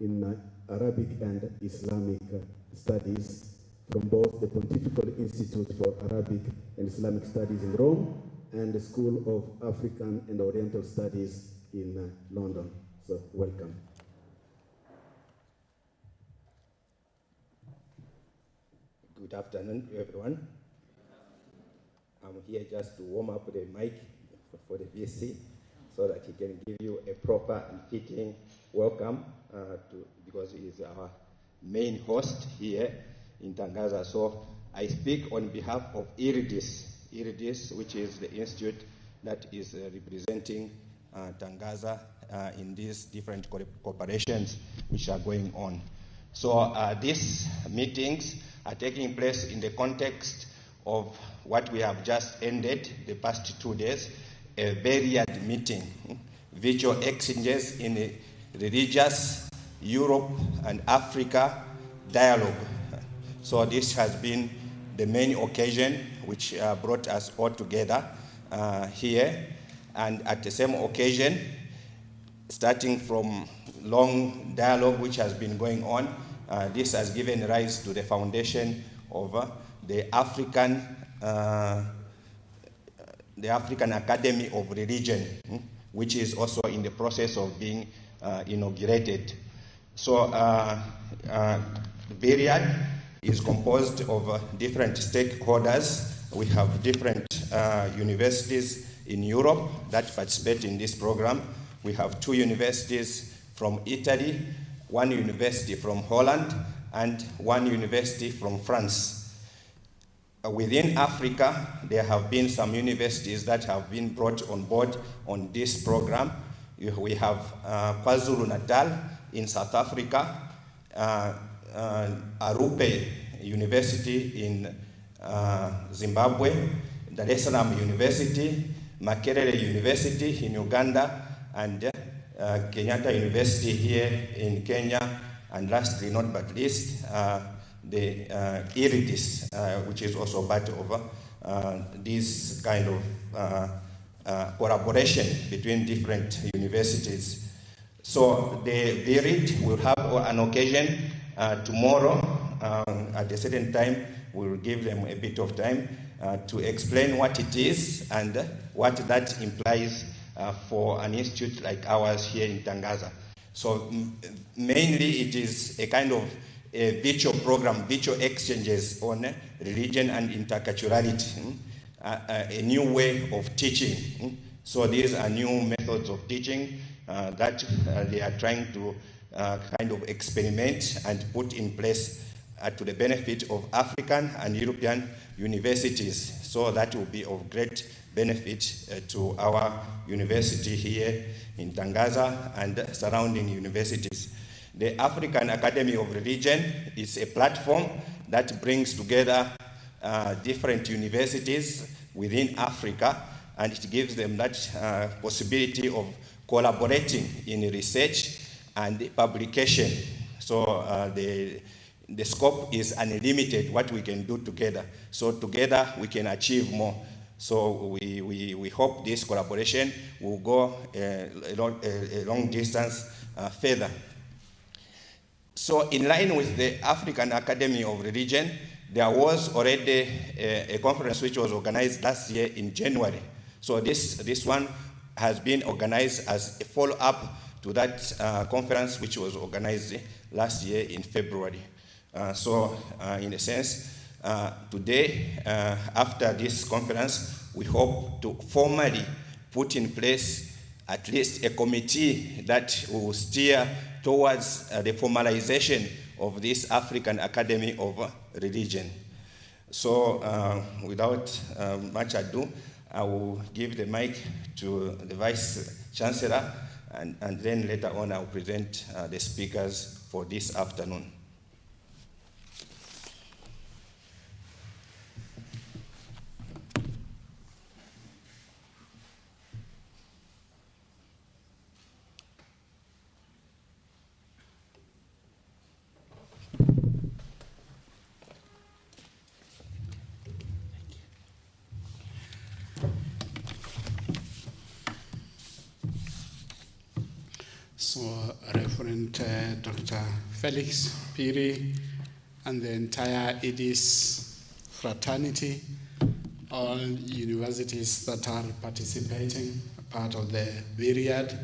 in Arabic and Islamic Studies from both the Pontifical Institute for Arabic and Islamic Studies in Rome and the School of African and Oriental Studies in London. So, welcome. Good afternoon, everyone. I'm here just to warm up the mic for the VC so that he can give you a proper and fitting welcome because he is our main host here in Tangaza. So I speak on behalf of IRDIS, which is the institute that is representing Tangaza in these different cooperations which are going on. So these meetings are taking place in the context of what we have just ended the past 2 days, a varied meeting, virtual exchanges in a religious Europe and Africa dialogue. So this has been the main occasion which brought us all together here. And at the same occasion, starting from long dialogue which has been going on, this has given rise to the foundation of the African Academy of Religion, which is also in the process of being inaugurated. So Variad is composed of different stakeholders. We have different universities in Europe that participate in this program. We have 2 universities from Italy, 1 university from Holland, and 1 university from France. Within Africa, there have been some universities that have been brought on board on this program. We have KwaZulu-Natal in South Africa, Arupe University in Zimbabwe, Dar es Salaam University, Makerere University in Uganda, and Kenyatta University here in Kenya, and lastly, not but least, the IRDIS, which is also part of this kind of collaboration between different universities. So the VRIT will have an occasion tomorrow at a certain time. We will give them a bit of time to explain what it is and what that implies for an institute like ours here in Tangaza. So mainly it is a kind of a virtual program, virtual exchanges on religion and interculturality, a new way of teaching. So these are new methods of teaching that they are trying to kind of experiment and put in place to the benefit of African and European universities. So that will be of great benefit to our university here in Tangaza and surrounding universities. The African Academy of Religion is a platform that brings together different universities within Africa, and it gives them that possibility of collaborating in research and publication. So the scope is unlimited, what we can do together. So together we can achieve more. So we hope this collaboration will go a long distance further. So in line with the African Academy of Religion, there was already a conference which was organized last year in January. So this one has been organized as a follow-up to that conference which was organized last year in February. So in a sense, today, after this conference, we hope to formally put in place at least a committee that will steer towards the formalization of this African Academy of Religion. So without much ado, I will give the mic to the Vice Chancellor, and then later on I will present the speakers for this afternoon. So Reverend Dr. Felix Piri, and the entire IRDIS fraternity, all universities that are participating, part of the Myriad,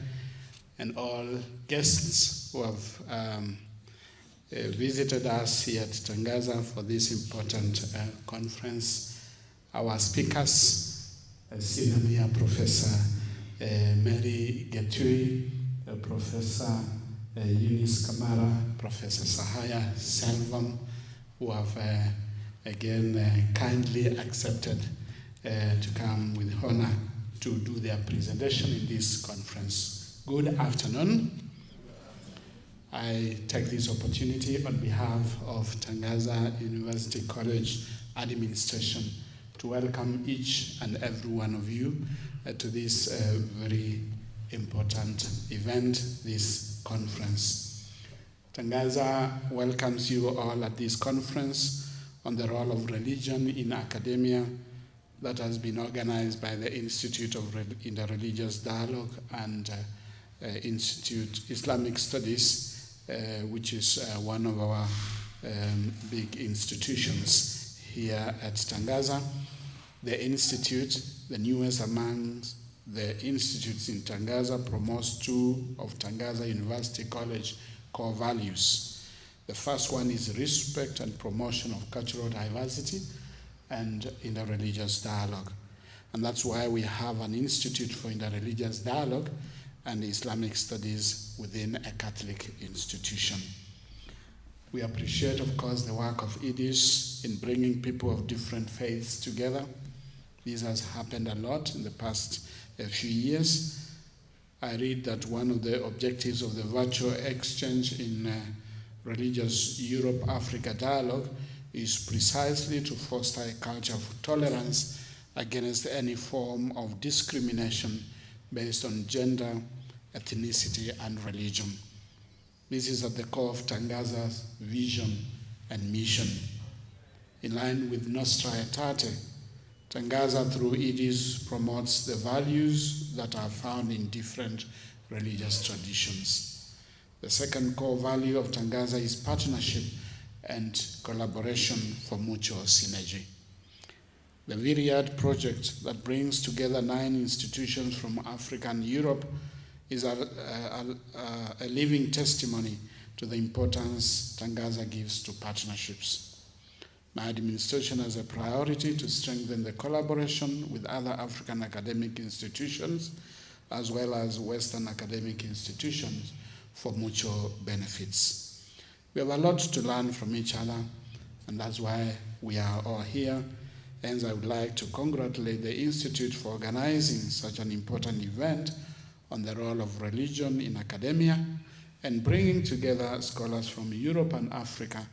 and all guests who have visited us here at Tangaza for this important conference. Our speakers, Senior Professor Mary Getui, Professor Eunice Kamara, Professor Sahaya Selvam, who have again kindly accepted to come with honor to do their presentation in this conference. Good afternoon. I take this opportunity on behalf of Tangaza University College Administration to welcome each and every one of you to this very important event, this conference. Tangaza welcomes you all at this conference on the role of religion in academia that has been organized by the Institute of Interreligious Dialogue and Institute Islamic Studies, which is one of our big institutions here at Tangaza. The institute, the newest among the institutes in Tangaza, promotes two of Tangaza University College core values. The first one is respect and promotion of cultural diversity and interreligious dialogue. And that's why we have an Institute for Interreligious Dialogue and Islamic Studies within a Catholic institution. We appreciate, of course, the work of IRDIS in bringing people of different faiths together. This has happened a lot in the past few years. I read that one of the objectives of the virtual exchange in Religious Europe-Africa Dialogue is precisely to foster a culture of tolerance against any form of discrimination based on gender, ethnicity, and religion. This is at the core of Tangaza's vision and mission. In line with Nostra Aetate, Tangaza through IRDIS promotes the values that are found in different religious traditions. The second core value of Tangaza is partnership and collaboration for mutual synergy. The Myriad project that brings together 9 institutions from Africa and Europe is a living testimony to the importance Tangaza gives to partnerships. My administration has a priority to strengthen the collaboration with other African academic institutions as well as Western academic institutions for mutual benefits. We have a lot to learn from each other, and that's why we are all here. Hence, I would like to congratulate the Institute for organizing such an important event on the role of religion in academia and bringing together scholars from Europe and Africa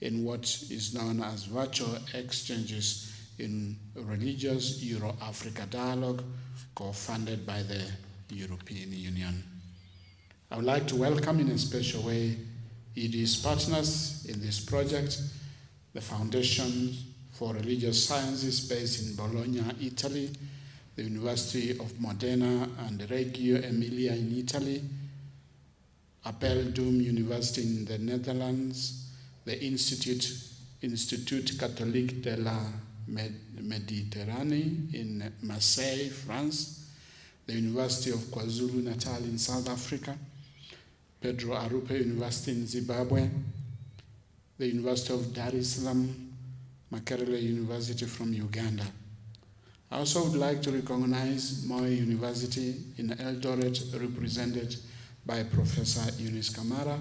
in what is known as virtual exchanges in Religious Euro-Africa Dialogue, co-funded by the European Union. I would like to welcome in a special way IRDIS partners in this project, the Foundation for Religious Sciences based in Bologna, Italy, the University of Modena and Reggio Emilia in Italy, Apeldoorn University in the Netherlands, the Institut Catholique de la Méditerranée in Marseille, France, the University of KwaZulu-Natal in South Africa, Pedro Arupe University in Zimbabwe, the University of Dar es Salaam, Makerere University from Uganda. I also would like to recognize Moi University in Eldoret, represented by Professor Eunice Kamara,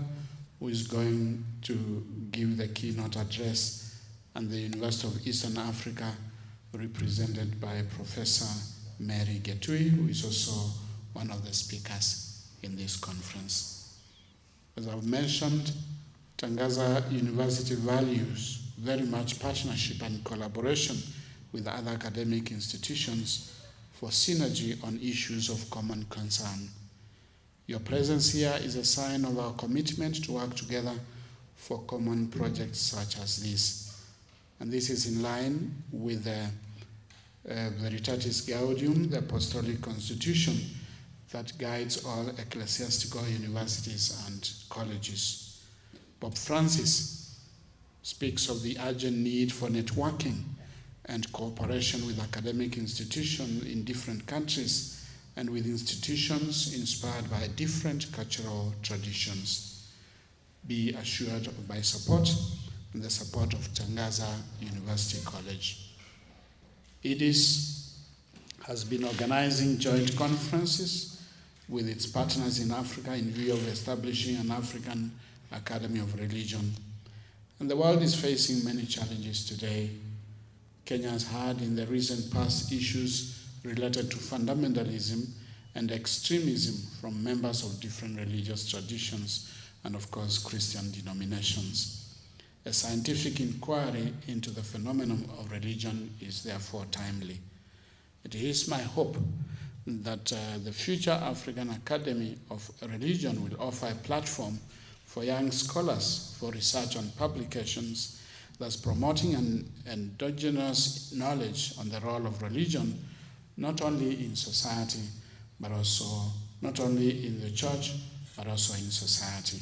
who is going to give the keynote address, and the University of Eastern Africa, represented by Professor Mary Getui, who is also one of the speakers in this conference. As I've mentioned, Tangaza University values very much partnership and collaboration with other academic institutions for synergy on issues of common concern. Your presence here is a sign of our commitment to work together for common projects such as this. And this is in line with the Veritatis Gaudium, the Apostolic Constitution, that guides all ecclesiastical universities and colleges. Pope Francis speaks of the urgent need for networking and cooperation with academic institutions in different countries and with institutions inspired by different cultural traditions. Be assured of my support and the support of Tangaza University College. IRDIS has been organizing joint conferences with its partners in Africa in view of establishing an African Academy of Religion. And the world is facing many challenges today. Kenya has had in the recent past issues related to fundamentalism and extremism from members of different religious traditions and, of course, Christian denominations. A scientific inquiry into the phenomenon of religion is therefore timely. It is my hope that the future African Academy of Religion will offer a platform for young scholars for research and publications, thus promoting an endogenous knowledge on the role of religion, not only in society, but also not only in the church, but also in society.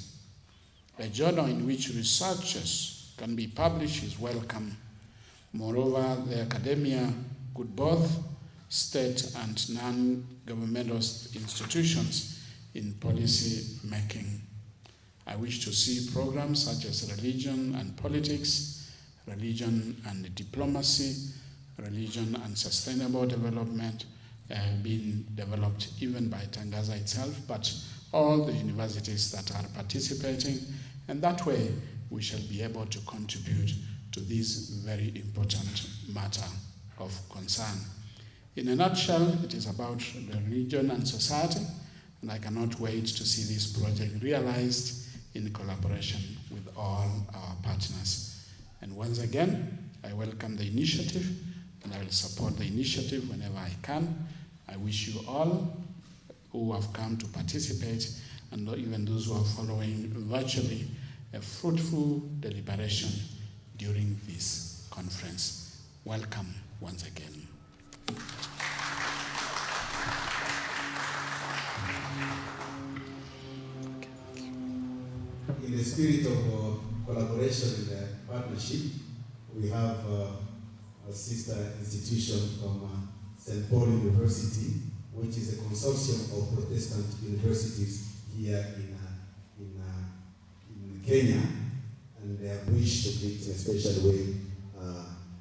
A journal in which researches can be published is welcome. Moreover, the academia could both state and non-governmental institutions in policy making. I wish to see programs such as religion and politics, religion and diplomacy, religion and sustainable development being developed even by Tangaza itself, but all the universities that are participating, and that way we shall be able to contribute to this very important matter of concern. In a nutshell, it is about the religion and society, and I cannot wait to see this project realized in collaboration with all our partners. And once again, I welcome the initiative, and I will support the initiative whenever I can. I wish you all who have come to participate, and even those who are following virtually, a fruitful deliberation during this conference. Welcome once again. In the spirit of collaboration and partnership, we have a sister institution from St. Paul University, which is a consortium of Protestant universities here in Kenya, and they have wished to greet in a special way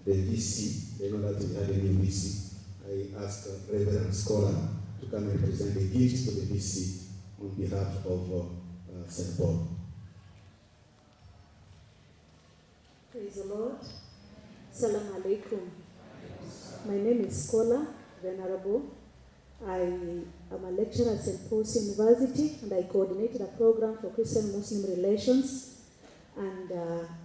the VC. They know that we had a new VC. I asked a Reverend Scholar to come and present a gift to the VC on behalf of St. Paul. Praise the Lord. Assalamu alaikum. My name is Scholar Venerable. I am a lecturer at St. Paul's University, and I coordinate the program for Christian-Muslim relations and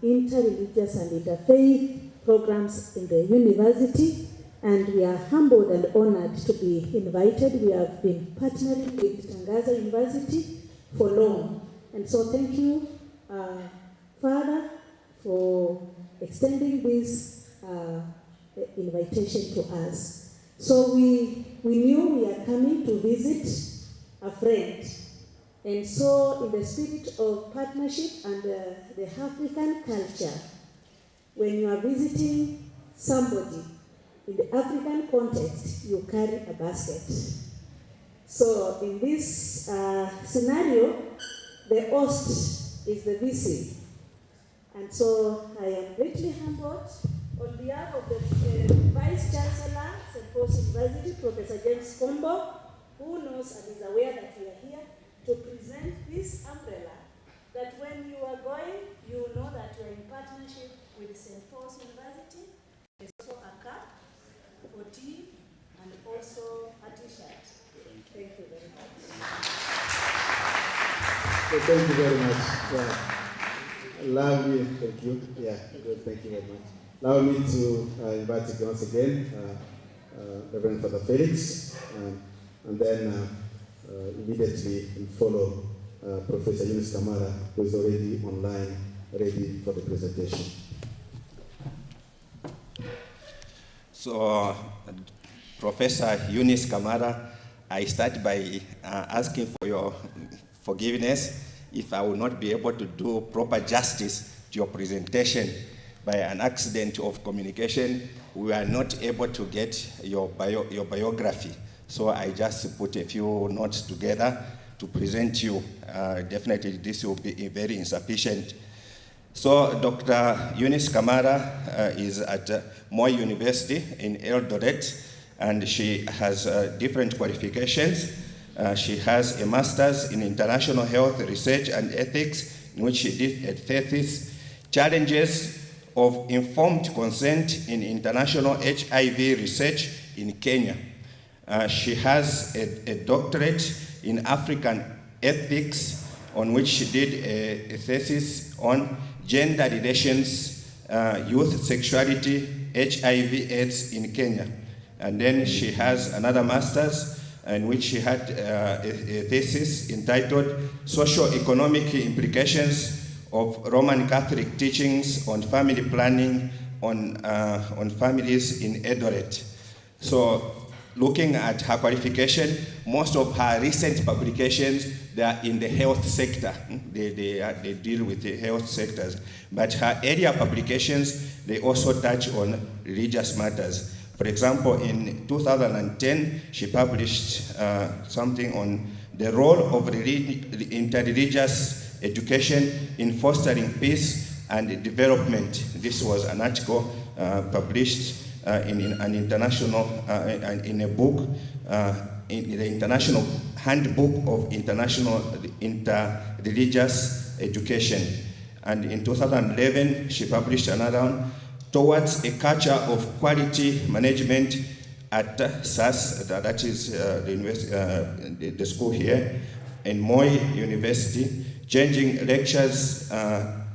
interreligious and interfaith programs in the university. And we are humbled and honored to be invited. We have been partnering with Tangaza University for long. And so thank you, Father, for extending this invitation to us. So we knew we are coming to visit a friend. And so in the spirit of partnership and the African culture, when you are visiting somebody in the African context, you carry a basket. So in this scenario, the host is the VC. And so I am greatly humbled on behalf of the Vice Chancellor, St. Paul's University, Professor James Kombo, who knows and is aware that we are here to present this umbrella, that when you are going, you know that you are in partnership with St. Paul's University. There's also a cap for tea and also a t-shirt. Thank you very much. So thank you very much. Yeah. Allow me, thank you. Yeah, good, thank you very much. Allow me to invite you once again, Reverend Father Felix, and then immediately follow Professor Eunice Kamara, who is already online, ready for the presentation. So, Professor Eunice Kamara I start by asking for your forgiveness if I will not be able to do proper justice to your presentation. By an accident of communication, we are not able to get your biography. So I just put a few notes together to present you. Definitely this will be very insufficient. So Dr. Eunice Kamara is at Moi University in Eldoret, and she has different qualifications. She has a master's in international health research and ethics, in which she did a thesis, Challenges of Informed Consent in International HIV Research in Kenya. She has a doctorate in African ethics, on which she did a thesis on gender relations, youth sexuality, HIV/AIDS in Kenya. And then she has another master's in which she had a thesis entitled Socio-Economic Implications of Roman Catholic Teachings on Family Planning on Families in Eldoret. So looking at her qualification, most of her recent publications, they are in the health sector. They deal with the health sectors. But her earlier publications, they also touch on religious matters. For example, in 2010, she published something on the role of interreligious education in fostering peace and development. This was an article published in an international, in a book, in the International Handbook of International Interreligious Education. And in 2011, she published another one, Towards a Culture of Quality Management at SAS, that is the school here, in Moi University, Changing Lectures,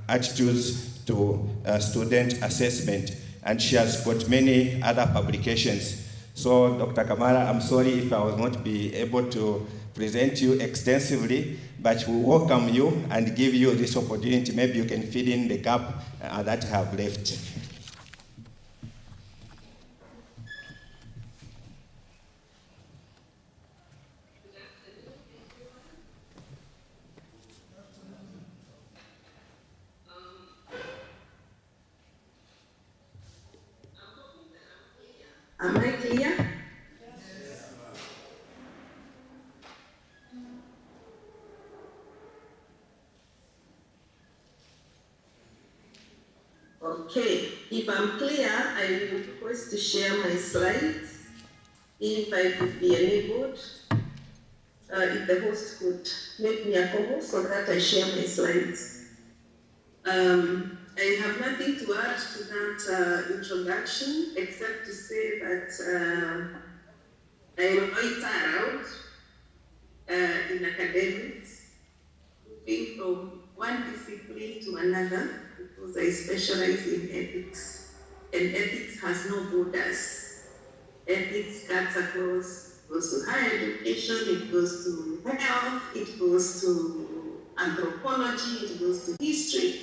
Attitudes to Student Assessment. And she has got many other publications. So, Dr. Kamara, I'm sorry if I will not be able to present you extensively, but we welcome you and give you this opportunity. Maybe you can fill in the gap that I have left. Am I clear? Okay, if I'm clear, I will request to share my slides. If I could be enabled, if the host could make me a co-host so that I share my slides. I have nothing to add to that introduction, except to say that I am quite around in academics, moving from one discipline to another, because I specialize in ethics, and ethics has no borders. Ethics cuts across, goes to higher education, it goes to health, it goes to anthropology, it goes to history.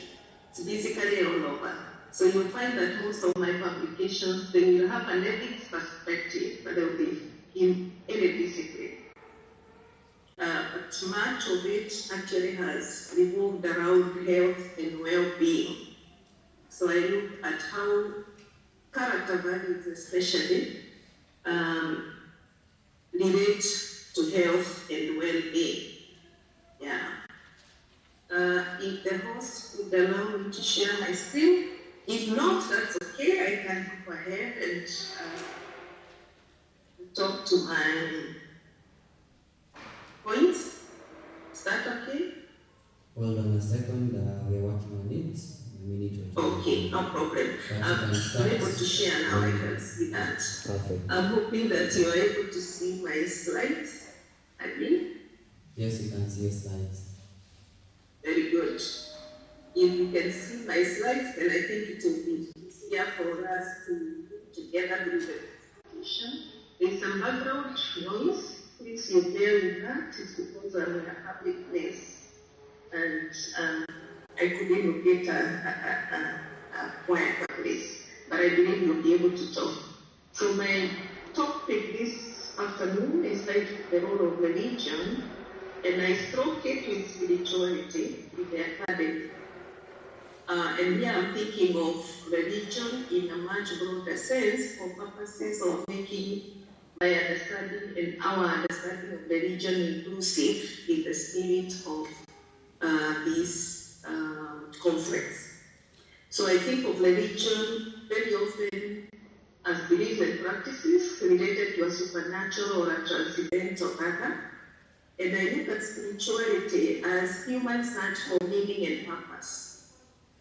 It's basically all over. So you'll find that most of my publications, they will have an ethics perspective, but they will be in any discipline. But much of it actually has revolved around health and well-being. So I look at how character values especially relate to health and well-being. Yeah. If the host would allow me to share my screen, if not, that's okay. I can go ahead and talk to my points. Is that okay? Hold on a second, we're working on it. We need to. Okay, no problem. I'm able to share now. I can see that. Perfect. I'm hoping that you are able to see my slides. Admin? Yes, you can see your slides. Very good. If you can see my slides, then I think it will be easier for us to put together with the presentation. There's some background noise. Please you bear with that. It's because I'm in a public place. And I couldn't locate a quieter place. But I believe you'll be able to talk. So my topic this afternoon is titled The Role of Religion, and I stroke it with spirituality in the academy. And here I'm thinking of religion in a much broader sense for purposes of making my understanding and our understanding of religion inclusive in the spirit of this conference. So I think of religion very often as beliefs and practices related to a supernatural or a transcendental other. And I look at spirituality as human search for meaning and purpose.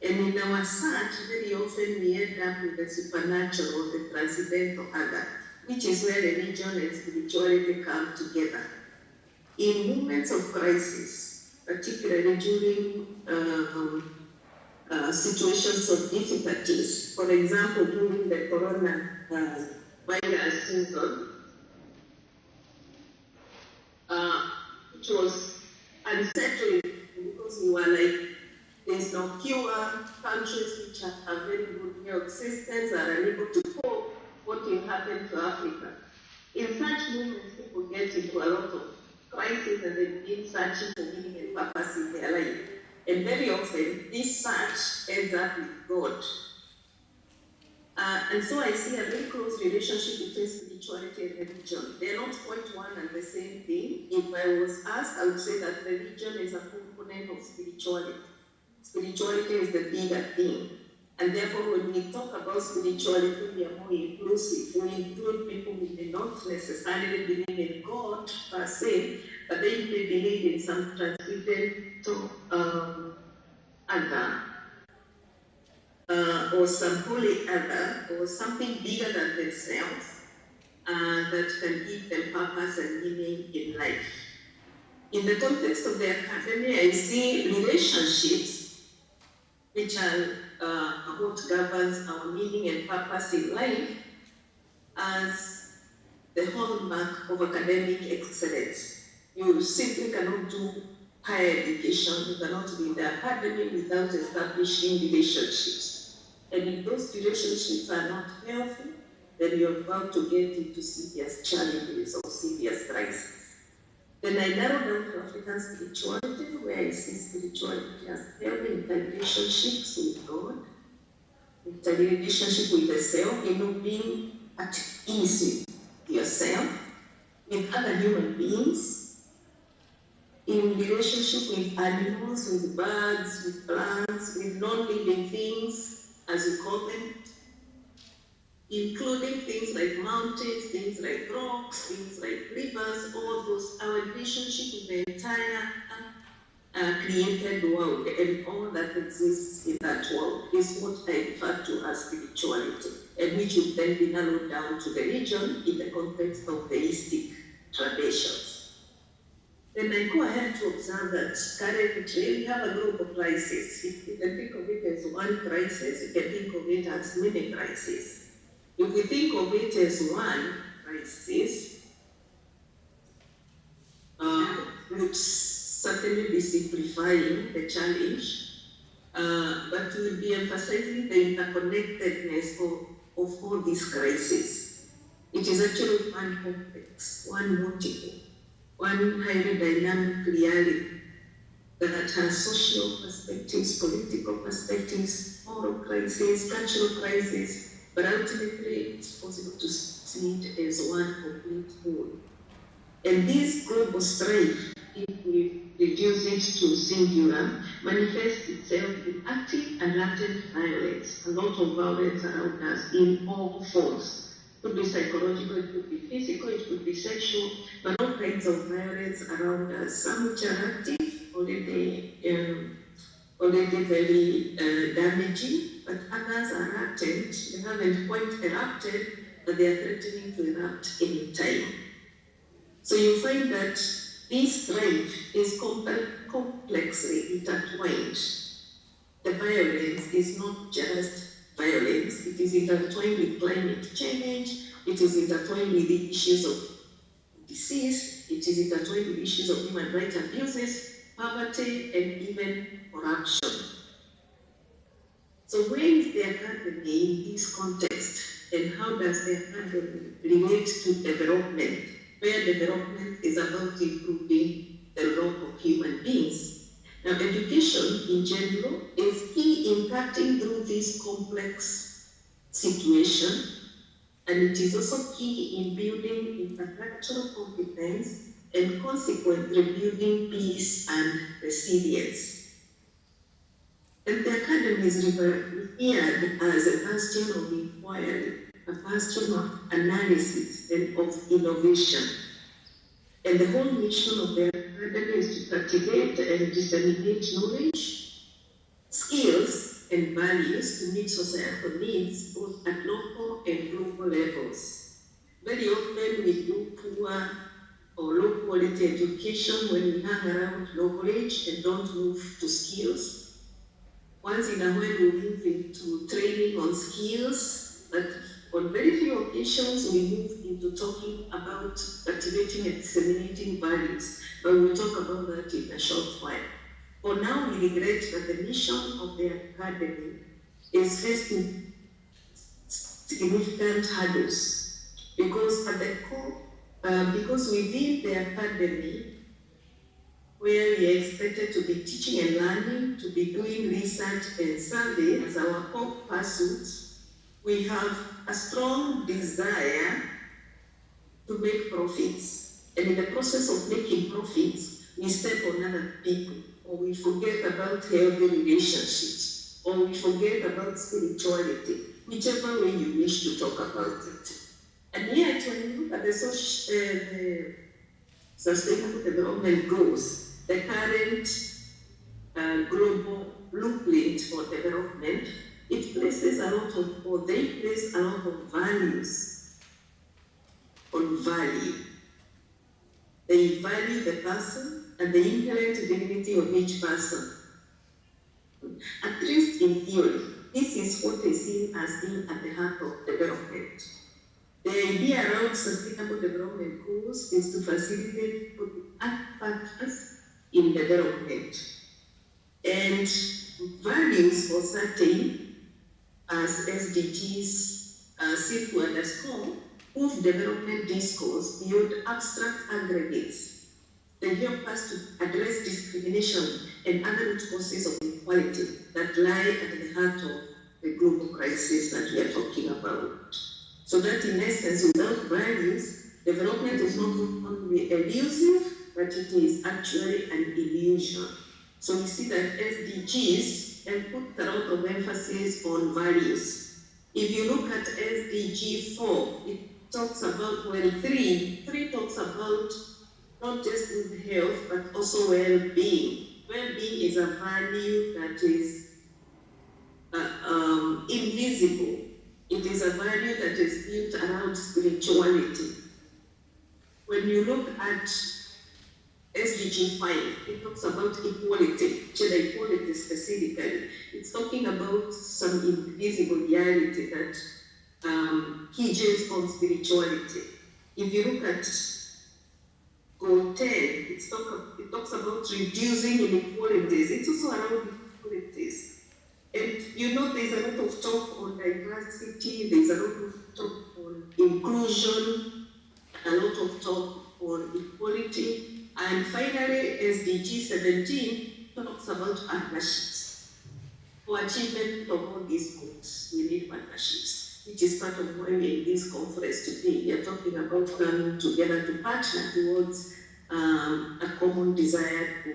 And in our search, very often we end up with the supernatural or the transcendental other, which is where religion and spirituality come together. In moments of crisis, particularly during situations of difficulties, for example, during the coronavirus season, which was unsettling because we were like, there's no cure, countries which have very good health systems are unable to cope. What will happen to Africa? In such moments, people get into a lot of crisis and they begin searching for meaning and purpose in their life. And very often, this search ends up with God. And so I see a very close relationship between spirituality and religion. They are not quite one and the same thing. If I was asked, I would say that religion is a component of spirituality. Spirituality is the bigger thing. And therefore, when we talk about spirituality, we are more inclusive. We include people who may not necessarily believe in God per se, but they may believe in some transcendental other, or some holy other, or something bigger than themselves that can give them purpose and meaning in life. In the context of the academy, I see relationships which are what governs our meaning and purpose in life as the hallmark of academic excellence. You simply cannot do higher education, you cannot be in the academy without establishing relationships. And if those relationships are not healthy, then you're about to get into serious challenges or serious crises. Then I narrow down to African spirituality, where I see spirituality as healthy relationships with God, with a relationship with the self, being at ease with yourself, with other human beings, in relationship with animals, with birds, with plants, with non-living things, as we call them, including things like mountains, things like rocks, things like rivers, all those, our relationship with the entire created world and all that exists in that world is what I refer to as spirituality, and which would then be narrowed down to religion in the context of theistic traditions. Then I go ahead to observe that currently we have a global crisis. If you can think of it as one crisis, you can think of it as many crises. If we think of it as one crisis, would certainly be simplifying the challenge, but we'll be emphasizing the interconnectedness of all these crises. It is actually one complex, one multiple, one highly dynamic reality that has social perspectives, political perspectives, moral crises, cultural crises, but ultimately it's possible to see it as one complete whole. And this global strife, if we reduce it to singular, manifests itself in active and latent violence. A lot of violence around us in all forms. It could be psychological, it could be physical, it could be sexual, but all kinds of violence around us. Some which are active, already very damaging, but others are latent. They haven't quite erupted, but they are threatening to erupt any time. So you find that this strife is complexly intertwined. The violence is not just violence, it is intertwined with climate change, it is intertwined with the issues of disease, it is intertwined with issues of human rights abuses, poverty, and even corruption. So where is the academy in this context, and how does the academy relate to development where development is about improving the life of human beings. Now, education in general is key in cutting through this complex situation, and it is also key in building intellectual competence and consequently building peace and resilience. And the academy is revered as a bastion of inquiry, a bastion of analysis and of innovation. And the whole mission of the academy is to cultivate and disseminate knowledge, skills, and values to meet societal needs both at local and global levels. Very often we do poor or low quality education when we hang around knowledge and don't move to skills. Once in a while we move into training on skills, but on very few occasions we move into talking about cultivating and disseminating values, but we'll talk about that in a short while. For now, we regret that the mission of the academy is facing significant hurdles, because at the core, because within the academy, where we are expected to be teaching and learning, to be doing research and survey as our core pursuits, we have a strong desire to make profits. And in the process of making profits, we step on other people, or we forget about healthy relationships, or we forget about spirituality, whichever way you wish to talk about it. And yet, when you look at the Sustainable Development Goals, the current global blueprint for development, it places a lot of, or they place a lot of values on value. They value the person and the inherent dignity of each person. At least in theory, this is what is seen as being at the heart of development. The idea around Sustainable Development Goals is to facilitate factors in development. And values for certain, as SDGs seek to underscore, move development discourse beyond abstract aggregates. They help us to address discrimination and other root causes of inequality that lie at the heart of the global crisis that we are talking about. So that in essence, without values, development is not only elusive, but it is actually an illusion. So we see that SDGs and put a lot of emphasis on values. If you look at SDG 4, it talks about, well, 3 talks about not just good health, but also well-being. Well-being is a value that is invisible. It is a value that is built around spirituality. When you look at SDG 5, it talks about equality, gender equality specifically. It's talking about some invisible reality that hinges on spirituality. If you look at Goal 10, it talks about reducing inequalities. It's also around inequalities. And you know, there's a lot of talk on diversity, there's a lot of talk on inclusion, a lot of talk on equality. And finally, SDG 17 talks about partnerships. For achievement of all these goals, we need partnerships, which is part of why we're in this conference today. We are talking about coming together to partner towards a common desired goal.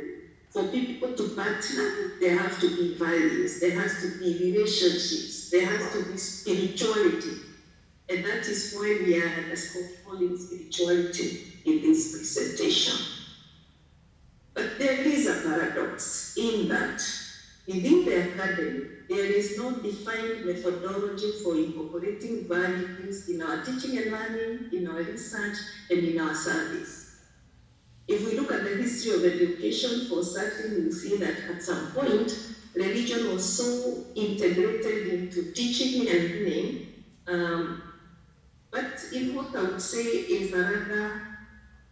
For people to partner, there have to be values, there has to be relationships, there has to be spirituality. And that is why we are calling spirituality in this presentation. But there is a paradox in that within the academy, there is no defined methodology for incorporating values in our teaching and learning, in our research, and in our service. If we look at the history of education, for certain, we'll see that at some point, religion was so integrated into teaching and learning. But in what I would say is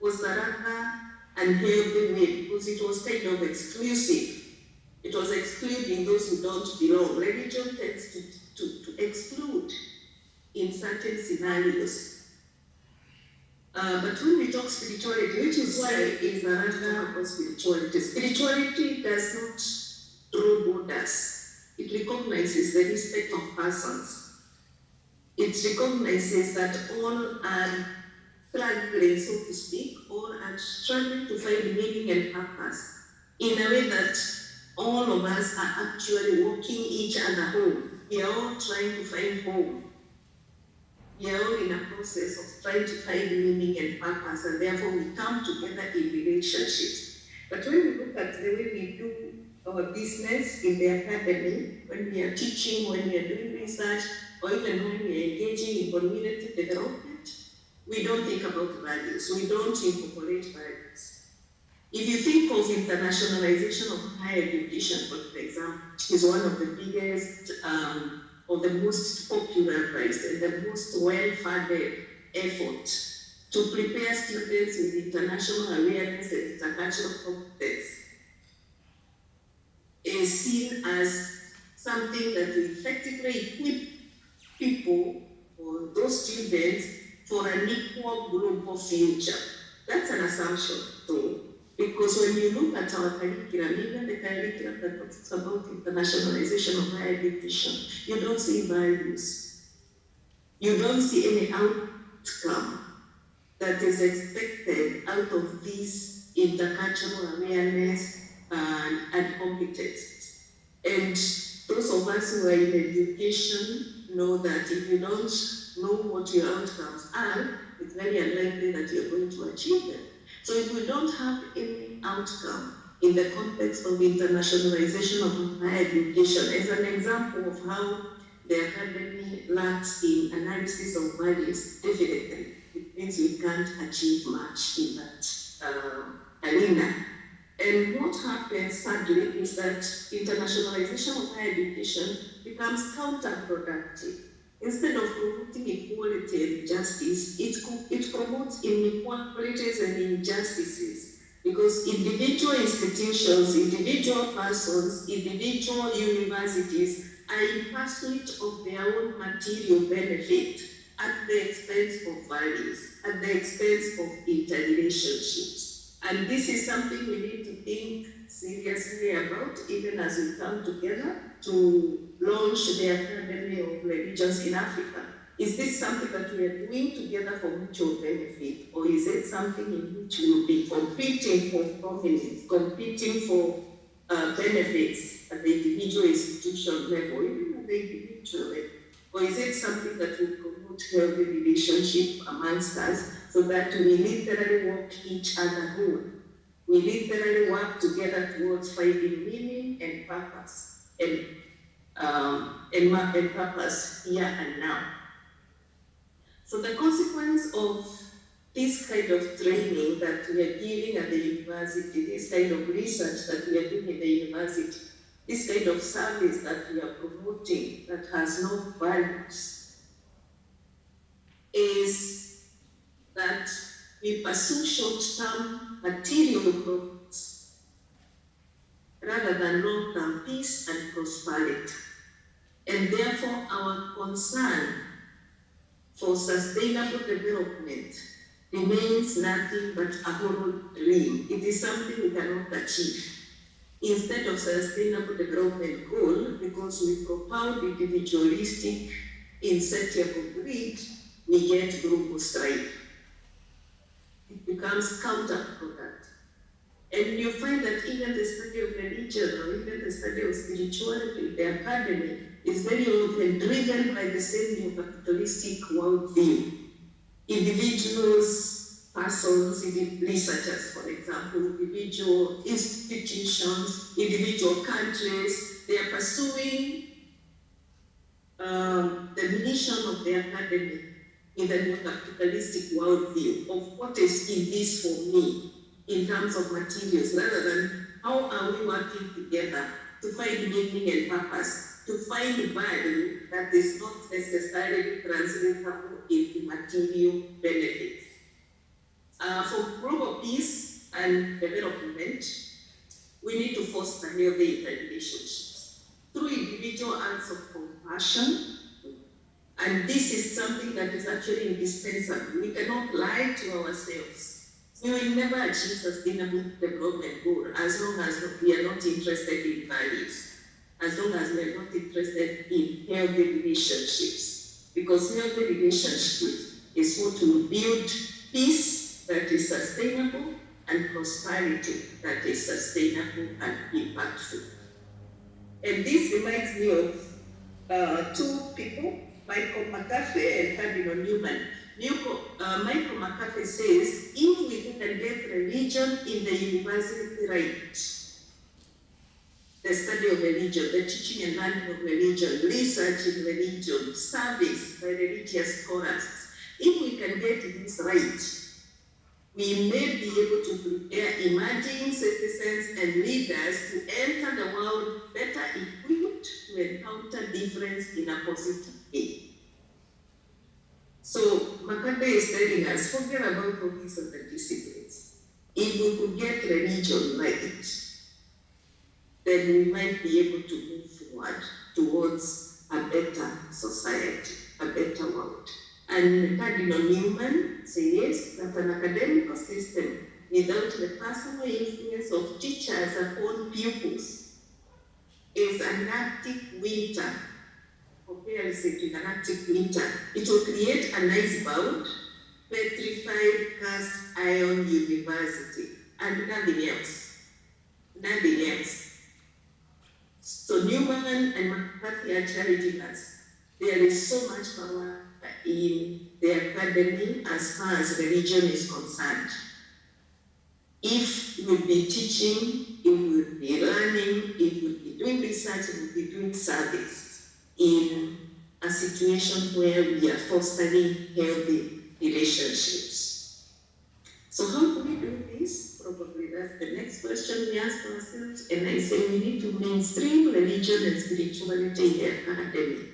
was a rather unhealthy way, because it was kind of exclusive. It was excluding those who don't belong. Religion tends to exclude in certain scenarios. But when we talk spirituality, which is why is another about spirituality. Spirituality does not draw borders. It recognizes the respect of persons. It recognizes that all are struggling, so to speak, all are struggling to find meaning and purpose in a way that all of us are actually walking each other home. We are all trying to find home. We are all in a process of trying to find meaning and purpose, and therefore we come together in relationships. But when we look at the way we do our business in the academy, when we are teaching, when we are doing research, or even when we are engaging in community development, we don't think about values. We don't incorporate values. If you think of internationalization of higher education, for example, is one of the biggest or the most popularized and the most well-funded effort to prepare students with international awareness and intercultural competence, is seen as something that will effectively equip people or those students for an equal global future. That's an assumption, though, because when you look at our curriculum, even the curriculum that talks about internationalization of higher education, you don't see values. You don't see any outcome that is expected out of this intercultural awareness and competence. And those of us who are in education know that if you don't know what your outcomes are, it's very unlikely that you're going to achieve them. So if we don't have any outcome in the context of internationalization of higher education, as an example of how the academy lacks in analysis of values, definitely it means we can't achieve much in that arena. And what happens, sadly, is that internationalization of higher education becomes counterproductive. Instead of promoting equality and justice, it promotes inequalities and injustices, because individual institutions, individual persons, individual universities are in pursuit of their own material benefit at the expense of values, at the expense of interrelationships. And this is something we need to think seriously about, even as we come together to launch the Academy of Religions in Africa. Is this something that we are doing together for mutual benefit, or is it something in which we will be competing for prominence, competing for benefits at the individual institution level, even at the individual level? Or is it something that will promote healthy relationship amongst us so that we literally walk each other home? We literally work together towards finding meaning and purpose, and purpose here and now. So the consequence of this kind of training that we are giving at the university, this kind of research that we are doing in the university, this kind of service that we are promoting that has no values, is that we pursue short-term material progress rather than long-term peace and prosperity. And therefore, our concern for sustainable development remains nothing but a hollow dream. It is something we cannot achieve. Instead of sustainable development goal, because we propound individualistic, insatiable greed, we get global strife. It becomes counterproductive. And you find that even the study of religion or even the study of spirituality, the academy, is very often driven by the same neo-capitalistic worldview. Individuals, persons, researchers, for example, individual institutions, individual countries, they are pursuing the mission of the academy in the neo-capitalistic worldview of what is in this for me in terms of materials, rather than how are we working together to find meaning and purpose, to find value that is not necessarily translatable into material benefits. For global peace and development, we need to foster healthy interrelationships through individual acts of compassion And this is something that is actually indispensable. We cannot lie to ourselves. We will never achieve sustainable development goal as long as we are not interested in values, as long as we are not interested in healthy relationships. Because healthy relationships is what will build peace that is sustainable and prosperity that is sustainable and impactful. And this reminds me of two people, Michael McCarthy and Cardinal Newman. Michael McCarthy says, if we can get religion in the university right, the study of religion, the teaching and learning of religion, research in religion, service by religious scholars, if we can get this right, we may be able to prepare emerging citizens and leaders to enter the world better equipped to encounter difference in a positive way. So McCarthy is telling us, forget about all these other disciplines. If we could get religion right, then we might be able to move forward towards a better society, a better world. And Cardinal Newman says that an academic system without the personal influence of teachers upon pupils is an Arctic winter. Compares it with an Arctic winter. It will create an icebound, petrified cast iron university, and nothing else. Nothing else. So Newman and McCarthy are challenging us. There is so much power in the academy as far as religion is concerned. If we'll be teaching, if we'll be learning, if we'll be doing research, if we'll be doing service in a situation where we are fostering healthy relationships. So how do we do this? Probably that's the next question we ask ourselves. And I say we need to mainstream religion and spirituality in the academy.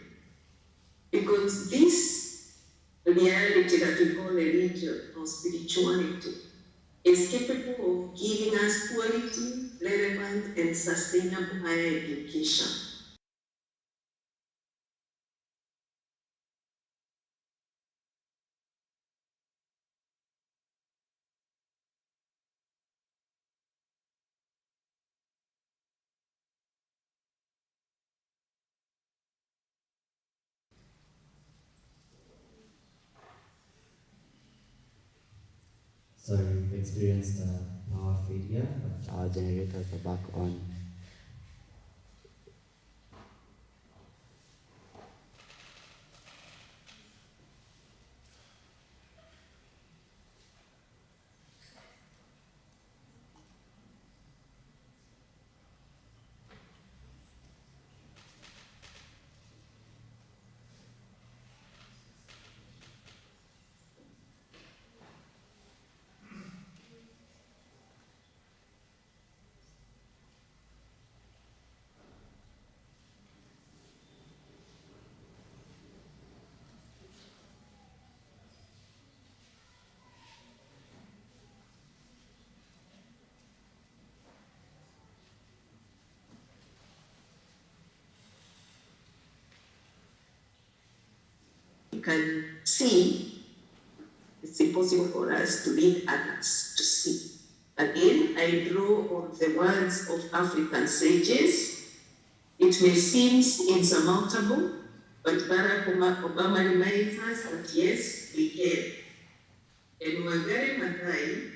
Because this reality that we call religion or spirituality is capable of giving us quality, relevant, and sustainable higher education. Sorry, we've experienced power failure, but our generators are back on. You can see, it's impossible for us to lead others to see. Again, I draw on the words of African sages. It may seem insurmountable, but Barack Obama reminds us that yes, we can. And Wangari Maathai,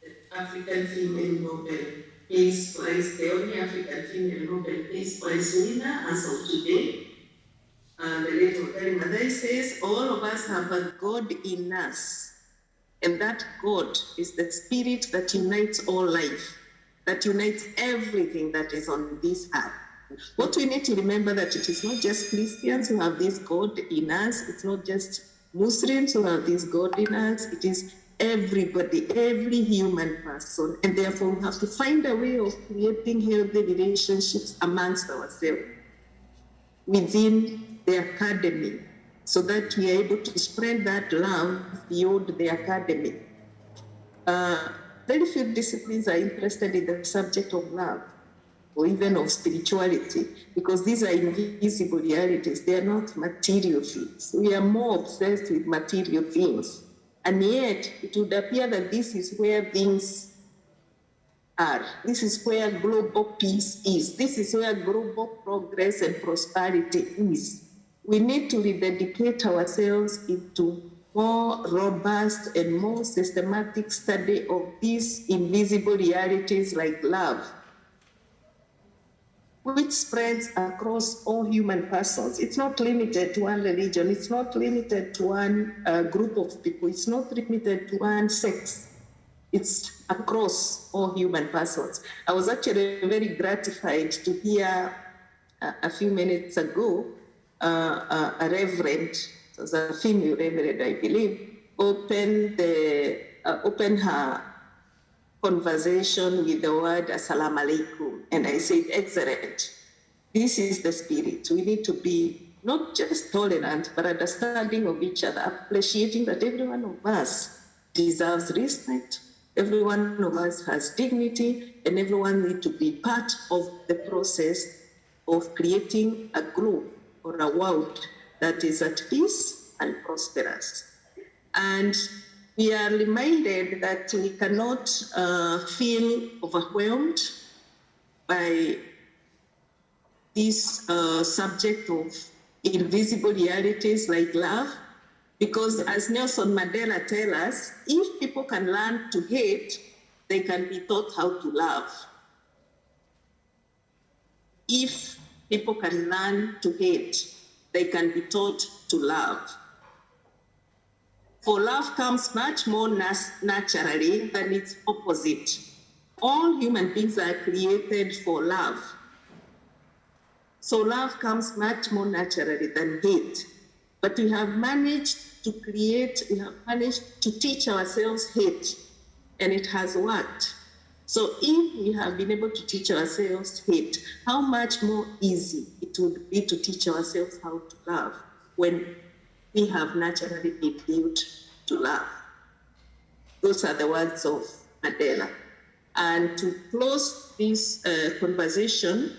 the African female Nobel Peace Prize, the only African female Nobel Peace Prize winner as of today, the late Wangari Maathai says, all of us have a God in us. And that God is the spirit that unites all life, that unites everything that is on this earth. What we need to remember that it is not just Christians who have this God in us, it's not just Muslims who have this God in us, it is everybody, every human person. And therefore we have to find a way of creating healthy relationships amongst ourselves within the academy, so that we are able to spread that love beyond the academy. Very few disciplines are interested in the subject of love. or even of spirituality, because these are invisible realities. They are not material things. We are more obsessed with material things. And yet, it would appear that this is where things are. This is where global peace is. This is where global progress and prosperity is. We need to rededicate ourselves into more robust and more systematic study of these invisible realities like love, which spreads across all human persons. It's not limited to one religion. It's not limited to one group of people. It's not limited to one sex. It's across all human persons. I was actually very gratified to hear a few minutes ago a reverend, it was a female reverend, I believe, open her conversation with the word Assalamu alaikum. And I said, excellent. This is the spirit. We need to be not just tolerant, but understanding of each other, appreciating that every one of us deserves respect. Every one of us has dignity, and everyone needs to be part of the process of creating a group or a world that is at peace and prosperous. And we are reminded that we cannot feel overwhelmed by this subject of invisible realities like love, because as Nelson Mandela tells us, if people can learn to hate, they can be taught how to love. If people can learn to hate, they can be taught to love. For love comes much more naturally than its opposite. All human beings are created for love. So love comes much more naturally than hate. But we have managed to teach ourselves hate, and it has worked. So if we have been able to teach ourselves hate, how much more easy it would be to teach ourselves how to love when we have naturally been built to love. Those are the words of Mandela. And to close this conversation,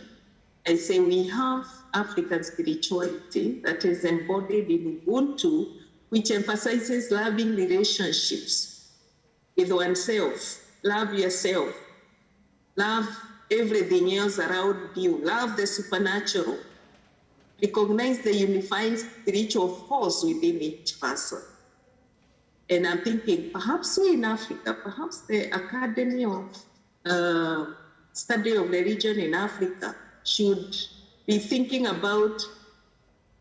I say we have African spirituality that is embodied in Ubuntu, which emphasizes loving relationships with oneself. Love yourself. Love everything else around you. Love the supernatural. Recognize the unifying spiritual force within each person. And I'm thinking, perhaps we in Africa, perhaps the Academy of Study of Religion in Africa should be thinking about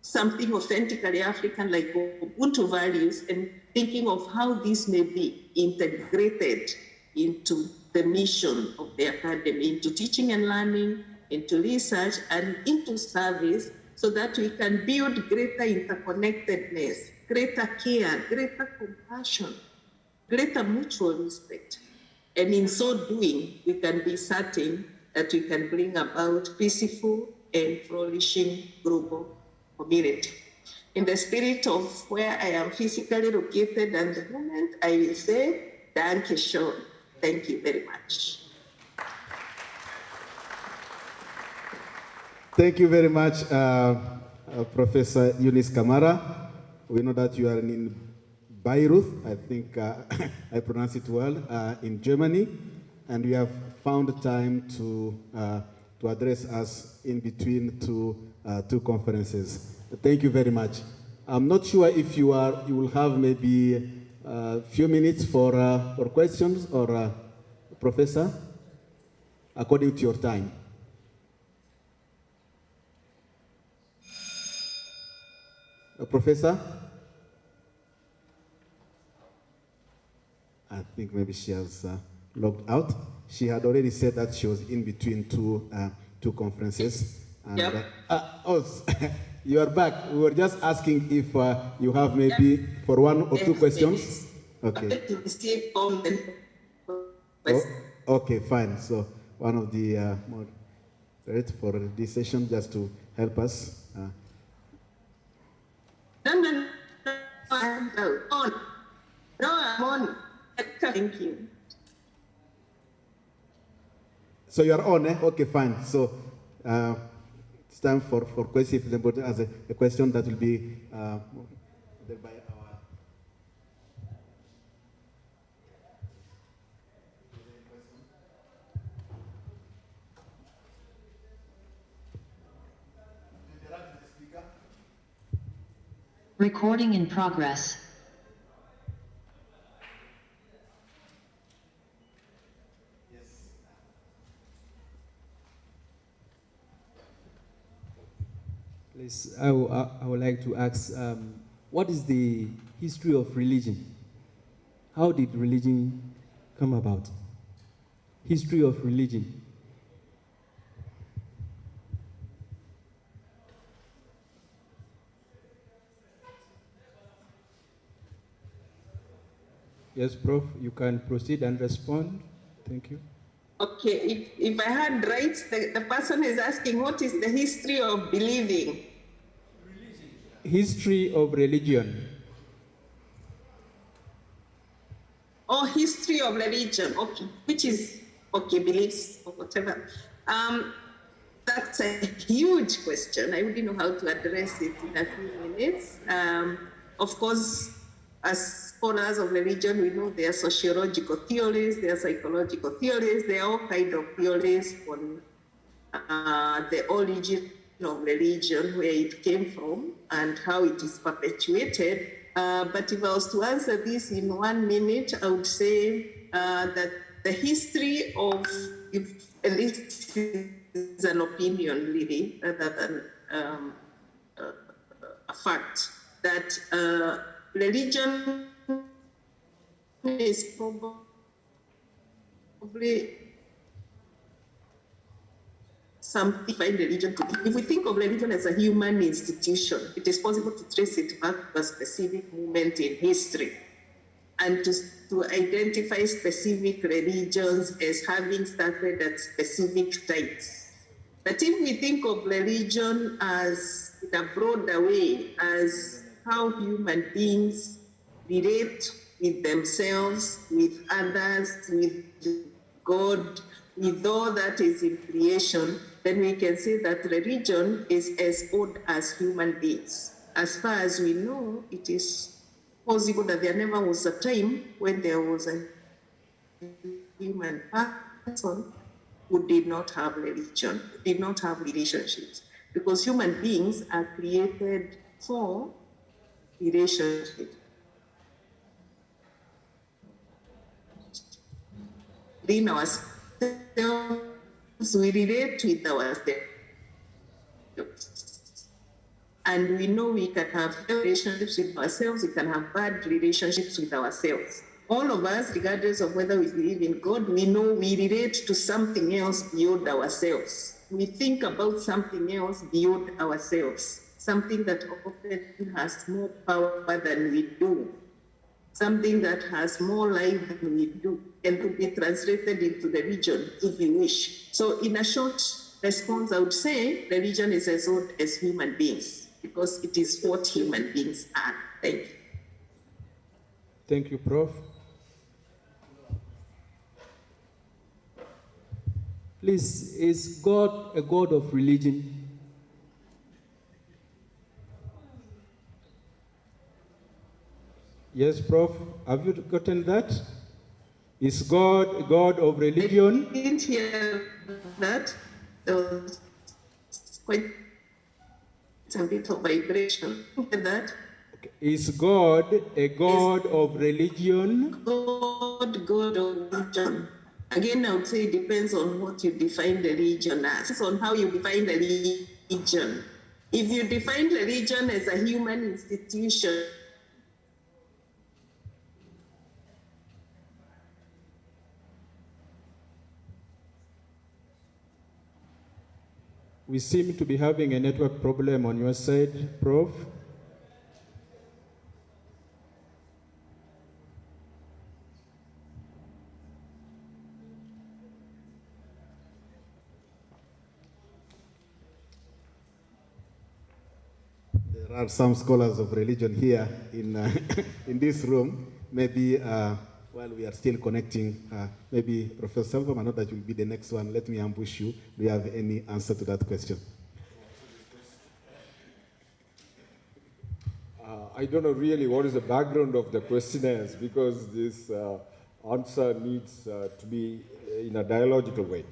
something authentically African like Ubuntu values, and thinking of how this may be integrated into the mission of the Academy, into teaching and learning, into research, and into service, so that we can build greater interconnectedness, greater care, greater compassion, greater mutual respect. And in so doing, we can be certain that we can bring about peaceful and flourishing global community. In the spirit of where I am physically located at the moment, I will say, Danke schön. Thank you very much. Thank you very much, Professor Eunice Kamara. We know that you are in Bayreuth, I think I pronounce it well, in Germany, and we have found time to address us in between two conferences. Thank you very much. I'm not sure if you will have maybe a few minutes for questions, or Professor, according to your time. Professor? I think maybe she has logged out. She had already said that she was in between two conferences. And, yep. You are back. We were just asking if you have maybe for one or two questions. Okay. Okay, fine. So one of the moderators for this session, just to help us. No, I'm on. No, I'm on. Thank you. So you are on, eh? Okay, fine. So it's time for questions. If anybody has a question that will be by our... Recording in progress. Please, I would like to ask, what is the history of religion? How did religion come about? History of religion. Yes, Prof, you can proceed and respond. Thank you. Okay, if I heard right, the person is asking what is the history of believing? History of religion. Oh, history of religion, okay, which is, okay, beliefs or whatever. That's a huge question. I wouldn't know how to address it in a few minutes. Of course, as scholars of religion, we know there are sociological theories, there are psychological theories, there are all kinds of theories on the origin of religion, where it came from, and how it is perpetuated. But if I was to answer this in 1 minute, I would say that the history of, and this is an opinion really, rather than a fact, that religion is probably something defined religion to be. If we think of religion as a human institution, it is possible to trace it back to a specific moment in history and to identify specific religions as having started at specific times. But if we think of religion as, in a broader way, as how human beings relate with themselves, with others, with God, with all that is in creation, then we can say that religion is as old as human beings. As far as we know, it is possible that there never was a time when there was a human person who did not have religion, did not have relationships. Because human beings are created for relationship. In ourselves, we relate with ourselves. And we know we can have relationships with ourselves, we can have bad relationships with ourselves. All of us, regardless of whether we believe in God, we know we relate to something else beyond ourselves. We think about something else beyond ourselves, something that often has more power than we do, something that has more life than we do, and to be translated into religion if you wish. So in a short response, I would say religion is as old as human beings, because it is what human beings are. Thank you. Thank you, Prof. Please, is God a God of religion? Yes, Prof. Have you gotten that? Is God a God of religion? I didn't hear that. There was quite a bit of vibration. That. Okay. Is God a God of religion? God of religion. Again, I would say it depends on what you define religion as. It's on how you define religion. If you define religion as a human institution, We seem to be having a network problem on your side, Prof. There are some scholars of religion here in, in this room. Maybe while we are still connecting, maybe Professor Salvam, I know that will be the next one. Let me ambush you. Do you have any answer to that question? I don't know really what is the background of the questionnaires, because this answer needs to be in a dialogical way.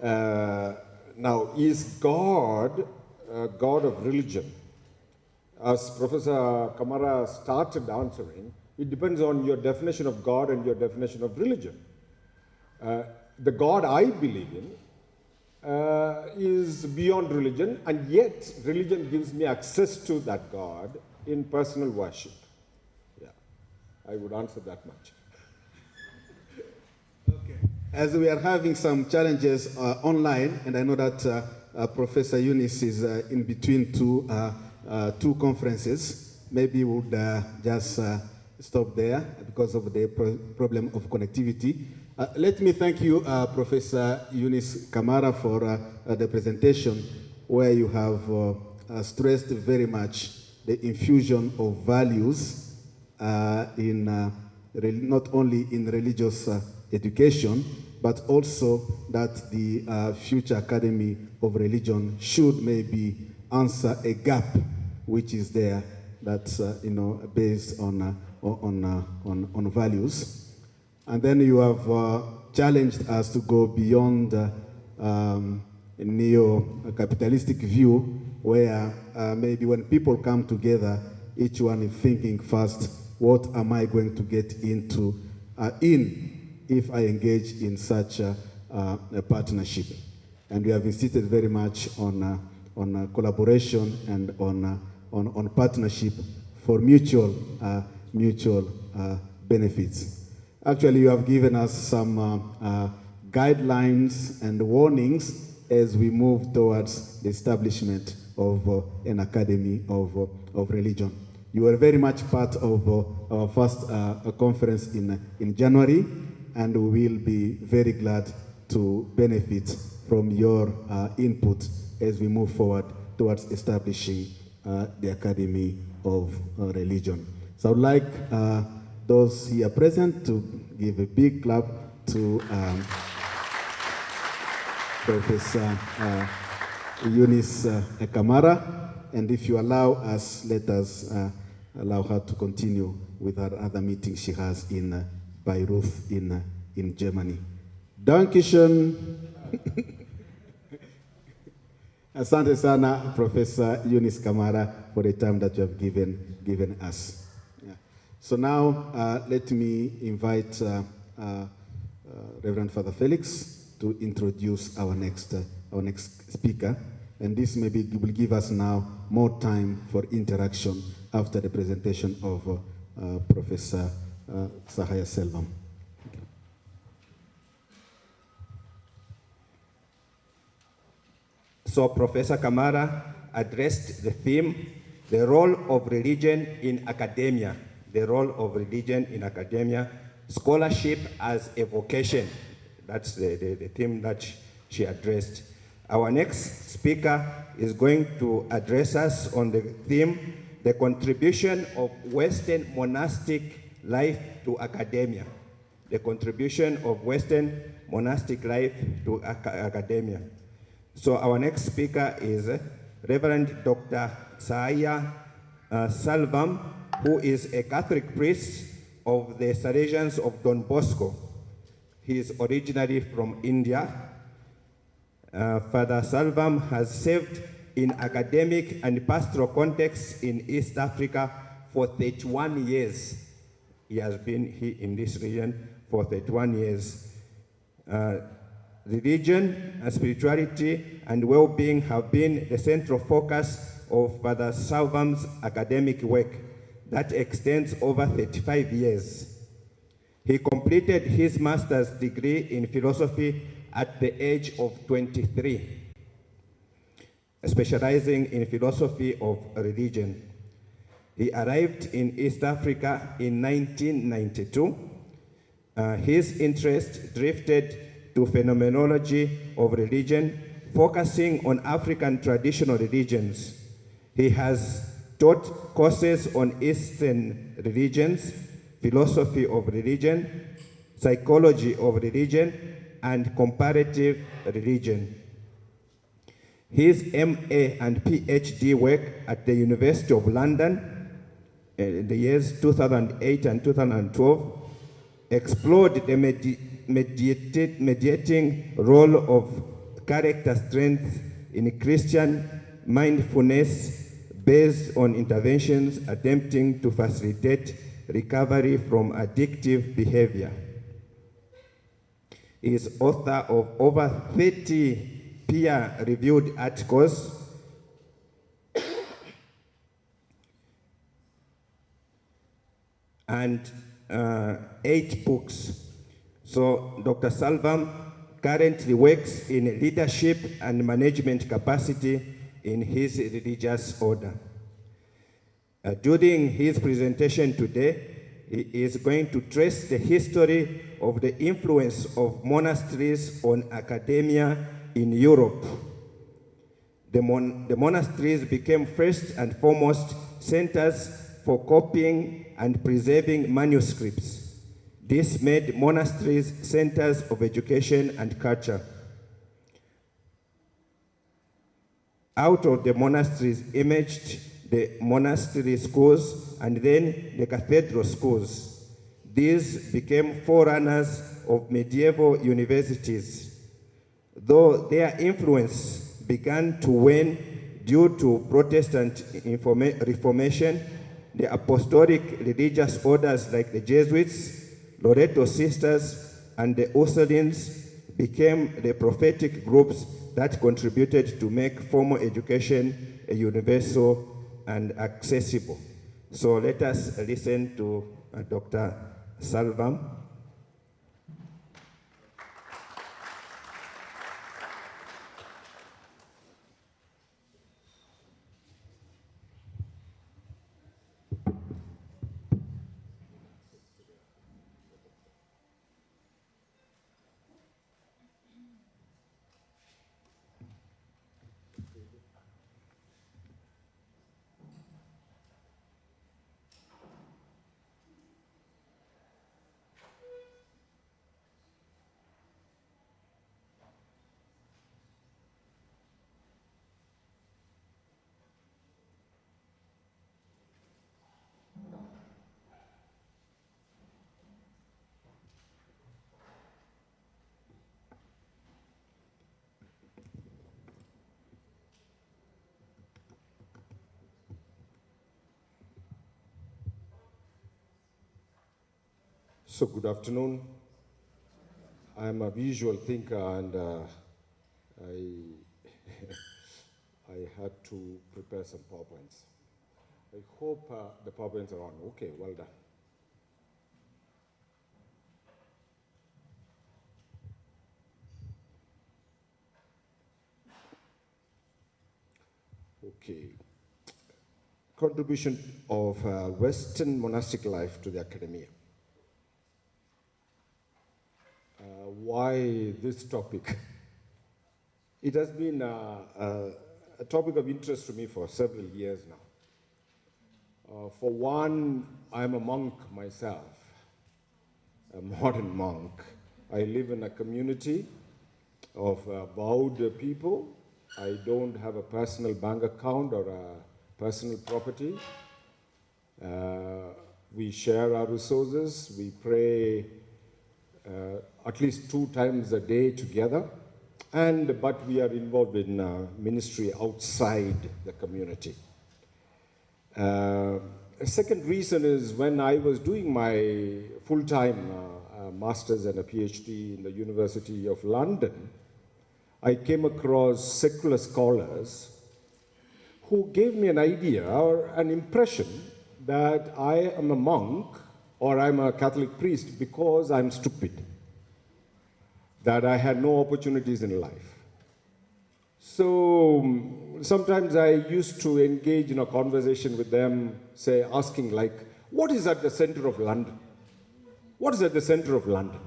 Now, is God a God of religion? As Professor Kamara started answering, it depends on your definition of God and your definition of religion. The God I believe in is beyond religion, and yet religion gives me access to that God in personal worship. Yeah, I would answer that much. Okay. As we are having some challenges online, and I know that Professor Eunice is in between two conferences, maybe we would just stop there because of the problem of connectivity. Let me thank you, Professor Eunice Kamara, for the presentation, where you have stressed very much the infusion of values in not only in religious education, but also that the future Academy of Religion should maybe answer a gap which is there, that's based on values. And then you have challenged us to go beyond a neo-capitalistic view, where maybe when people come together, each one is thinking first, what am I going to get into if I engage in such a partnership? And we have insisted very much on collaboration and on partnership for mutual benefits. Actually, you have given us some guidelines and warnings as we move towards the establishment of an Academy of Religion. You were very much part of our first conference in January, and we will be very glad to benefit from your input as we move forward towards establishing the Academy of Religion. So I would like those here present to give a big clap to Professor Eunice Kamara. And if you allow us, let us allow her to continue with her other meeting she has in Bayreuth in Germany. Dankeschön. Asante sana, Professor Eunice Kamara, for the time that you have given us. Yeah. So now, let me invite Reverend Father Felix to introduce our next speaker, and this maybe will give us now more time for interaction after the presentation of Professor Sahaya Selvam. So Professor Kamara addressed the theme, the role of religion in academia, the role of religion in academia, scholarship as a vocation. That's the theme that she addressed. Our next speaker is going to address us on the theme, the contribution of Western monastic life to academia. The contribution of Western monastic life to academia. So our next speaker is Reverend Dr. Sahaya Selvam, who is a Catholic priest of the Salesians of Don Bosco. He is originally from India. Father Selvam has served in academic and pastoral contexts in East Africa for 31 years. He has been here in this region for 31 years. Religion and spirituality and well-being have been the central focus of Father Selvam's academic work that extends over 35 years. He completed his master's degree in philosophy at the age of 23, specializing in philosophy of religion. He arrived in East Africa in 1992. His interest drifted to phenomenology of religion, focusing on African traditional religions. He has taught courses on Eastern religions, philosophy of religion, psychology of religion, and comparative religion. His MA and PhD work at the University of London in the years 2008 and 2012 explored the mediating role of character strength in Christian mindfulness based on interventions attempting to facilitate recovery from addictive behavior. He is author of over 30 peer-reviewed articles and 8 books. So Dr. Salvam currently works in leadership and management capacity in his religious order. During his presentation today, he is going to trace the history of the influence of monasteries on academia in Europe. The monasteries became first and foremost centers for copying and preserving manuscripts. This made monasteries centers of education and culture. Out of the monasteries emerged the monastery schools and then the cathedral schools. These became forerunners of medieval universities, though their influence began to wane due to Protestant Reformation. The apostolic religious orders like the Jesuits, Loreto Sisters, and the Ursulines became the prophetic groups that contributed to make formal education universal and accessible. So let us listen to Dr. Salvam. So good afternoon. I'm a visual thinker and I had to prepare some PowerPoints. I hope the PowerPoints are on. Okay, well done. Okay. Contribution of Western monastic life to the academia. Why this topic? It has been a topic of interest to me for several years now. For one, I'm a monk myself, a modern monk. I live in a community of bowed people. I don't have a personal bank account or a personal property. We share our resources. We pray at least 2 times a day together, but we are involved in ministry outside the community. A second reason is when I was doing my full-time master's and a PhD in the University of London, I came across secular scholars who gave me an idea or an impression that I am a monk or I'm a Catholic priest because I'm stupid, that I had no opportunities in life. So sometimes I used to engage in a conversation with them, say, asking like, what is at the center of London? What is at the center of London?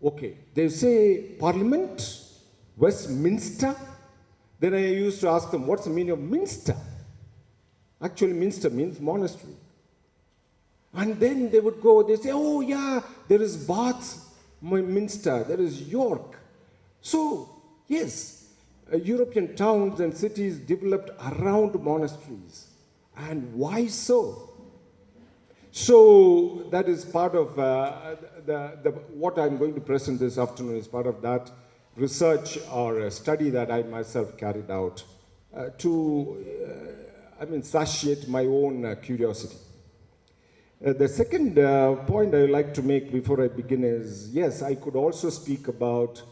Okay, they say Parliament, Westminster. Then I used to ask them, what's the meaning of Minster? Actually, Minster means monastery. And then they would go, they say, oh yeah, there is Bath, Minster, there is York. So, yes, European towns and cities developed around monasteries. And why so? So that is part of what I'm going to present this afternoon is part of that research or study that I myself carried out to satiate my own curiosity. The second point I would like to make before I begin is, yes, I could also speak about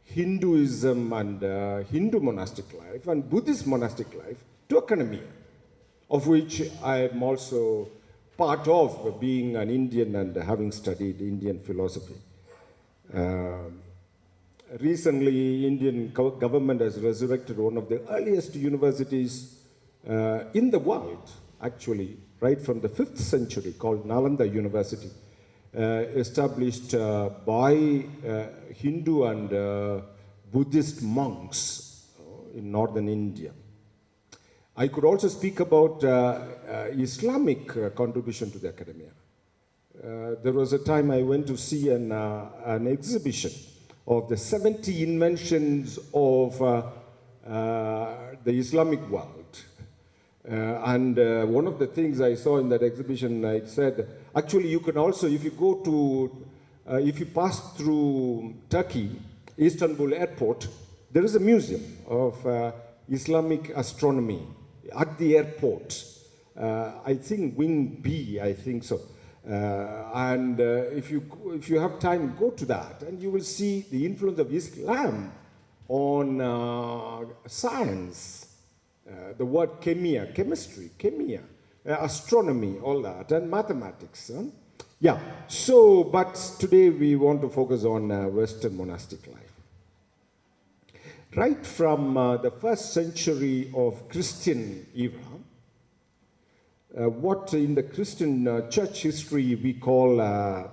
Hinduism and Hindu monastic life and Buddhist monastic life to academia, of which I am also part of, being an Indian and having studied Indian philosophy. Recently, Indian government has resurrected one of the earliest universities in the world, actually, right from the 5th century, called Nalanda University, established by Hindu and Buddhist monks in northern India. I could also speak about Islamic contribution to the academia. There was a time I went to see an exhibition of the 70 inventions of the Islamic world. And one of the things I saw in that exhibition, it said, actually you can also, if you go to, if you pass through Turkey, Istanbul airport, there is a museum of Islamic astronomy at the airport. I think Wing B, I think so. And if you have time, go to that, and you will see the influence of Islam on science. The word chemia, chemistry, chemia, astronomy, all that, and mathematics. Yeah, so, but today we want to focus on Western monastic life. Right from the 1st century of Christian era, what in the Christian church history we call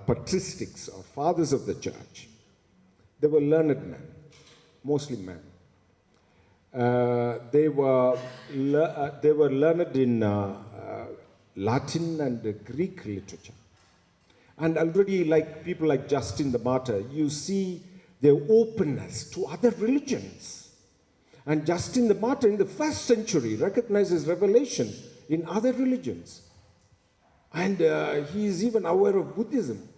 patristics, or fathers of the church, they were learned men, mostly men. They were learned in Latin and Greek literature. And already, like people like Justin the Martyr, you see their openness to other religions. And Justin the Martyr in the 1st century recognizes revelation in other religions. And he is even aware of Buddhism.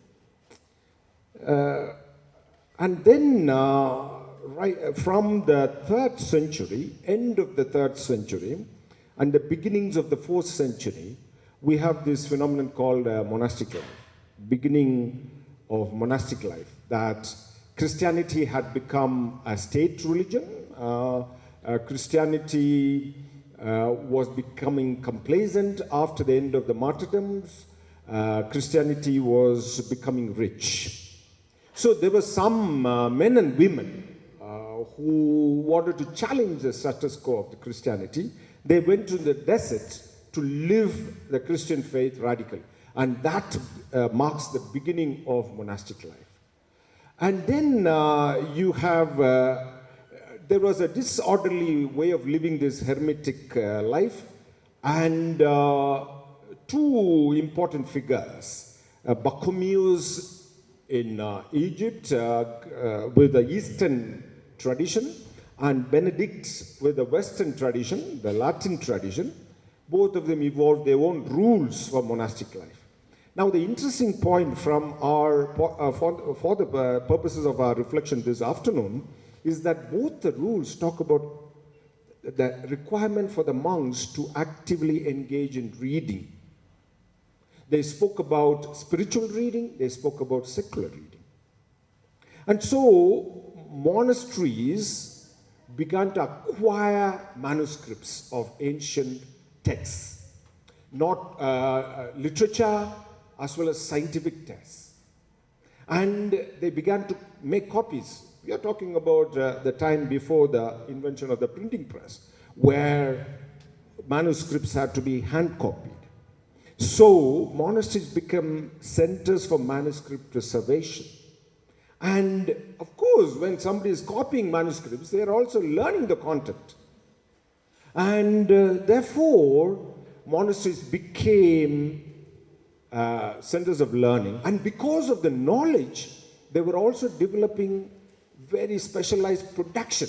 And then, right from the 3rd century, end of the 3rd century, and the beginnings of the 4th century, we have this phenomenon called monastic life, beginning of monastic life, that Christianity had become a state religion. Christianity was becoming complacent after the end of the martyrdoms. Christianity was becoming rich. So there were some men and women who wanted to challenge the status quo of the Christianity. They went to the desert to live the Christian faith radically. And that marks the beginning of monastic life. And then you have, there was a disorderly way of living this hermetic life. And two important figures, Bartholomeus in Egypt with the Eastern tradition, and Benedict with the Western tradition, the Latin tradition. Both of them evolved their own rules for monastic life. Now, the interesting point from our, for the purposes of our reflection this afternoon, is that both the rules talk about the requirement for the monks to actively engage in reading. They spoke about spiritual reading, they spoke about secular reading. And so, monasteries began to acquire manuscripts of ancient texts, not literature as well as scientific texts. And they began to make copies. We are talking about the time before the invention of the printing press, where manuscripts had to be hand copied. So monasteries become centers for manuscript preservation. And of course, when somebody is copying manuscripts, they are also learning the content. And therefore, monasteries became centers of learning. And because of the knowledge, they were also developing very specialized production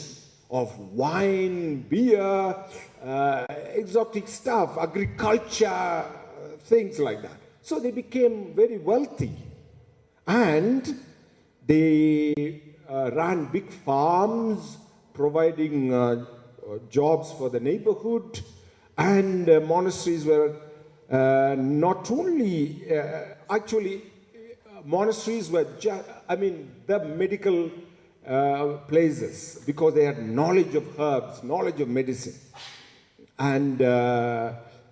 of wine, beer, exotic stuff, agriculture, things like that. So they became very wealthy. And they ran big farms, providing jobs for the neighborhood. And monasteries were not only, actually, monasteries were the medical places, because they had knowledge of herbs, knowledge of medicine. And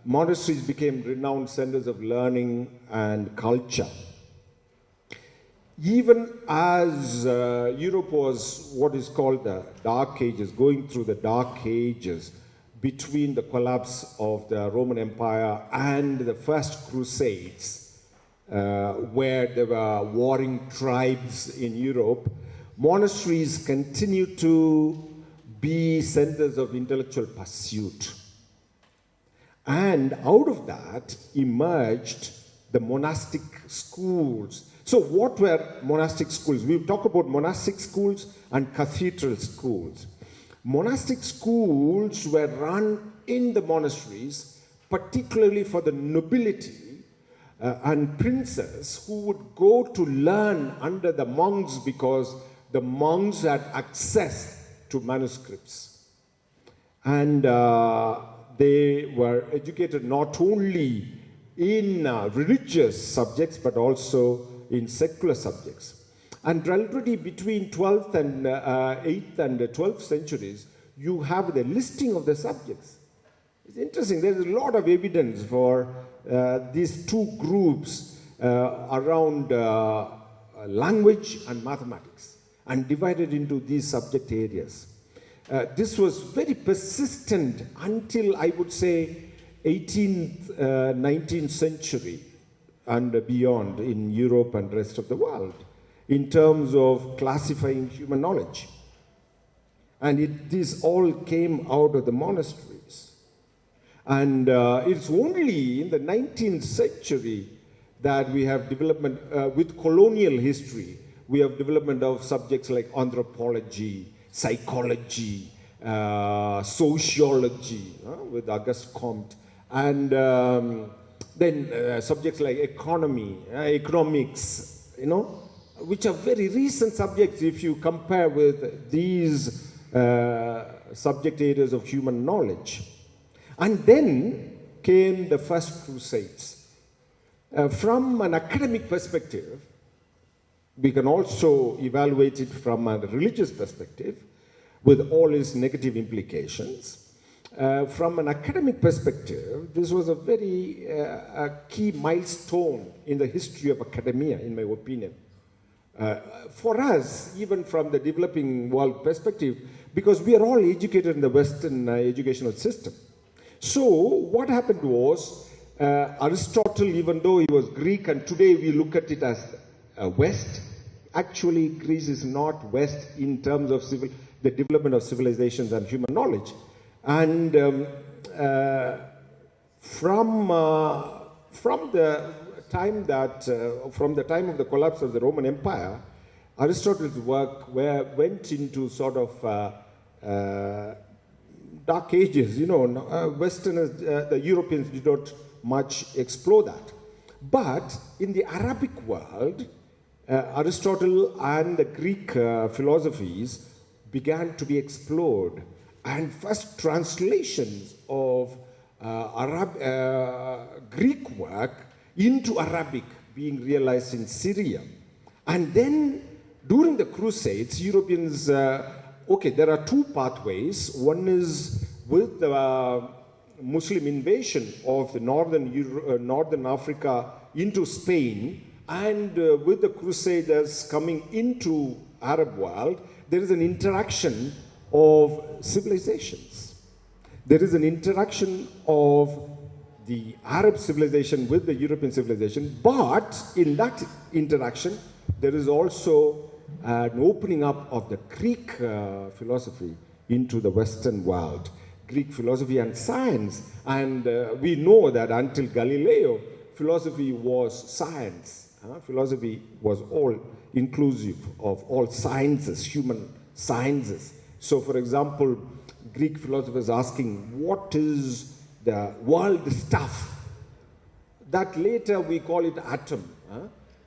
monasteries became renowned centers of learning and culture. Even as Europe was what is called the Dark Ages, going through the Dark Ages between the collapse of the Roman Empire and the First Crusades, where there were warring tribes in Europe, monasteries continued to be centers of intellectual pursuit. And out of that emerged the monastic schools. So what were monastic schools? We'll talk about monastic schools and cathedral schools. Monastic schools were run in the monasteries, particularly for the nobility and princes who would go to learn under the monks, because the monks had access to manuscripts. And they were educated not only in religious subjects, but also in secular subjects. And already between 12th and 8th and 12th centuries, you have the listing of the subjects. It's interesting, there's a lot of evidence for these two groups around language and mathematics, and divided into these subject areas. This was very persistent until, I would say, 18th, 19th century and beyond in Europe and rest of the world, in terms of classifying human knowledge. And this all came out of the monasteries. And it's only in the 19th century that we have development, with colonial history, we have development of subjects like anthropology, psychology, sociology, with Auguste Comte, and then subjects like economy, economics, which are very recent subjects if you compare with these subject areas of human knowledge. And then came the First Crusades. From an academic perspective, we can also evaluate it from a religious perspective, with all its negative implications. From an academic perspective, this was a very key milestone in the history of academia, in my opinion. For us, even from the developing world perspective, because we are all educated in the Western educational system. So what happened was, Aristotle, even though he was Greek, and today we look at it as West, actually Greece is not West in terms of the development of civilizations and human knowledge. And from the time of the collapse of the Roman Empire, Aristotle's work went into sort of dark ages. Westerners, the Europeans did not much explore that. But in the Arabic world, Aristotle and the Greek philosophies began to be explored. And first translations of Greek work into Arabic being realized in Syria. And then during the Crusades, Europeans, there are two pathways. One is with the Muslim invasion of the northern Africa into Spain, and with the Crusaders coming into Arab world, there is an interaction of civilizations. There is an interaction of the Arab civilization with the European civilization, but in that interaction, there is also an opening up of the Greek philosophy into the Western world. Greek philosophy and science. And we know that until Galileo philosophy was science. Philosophy was all inclusive of all sciences, human sciences. So, for example, Greek philosophers asking, what is the world stuff? That later we call it atom,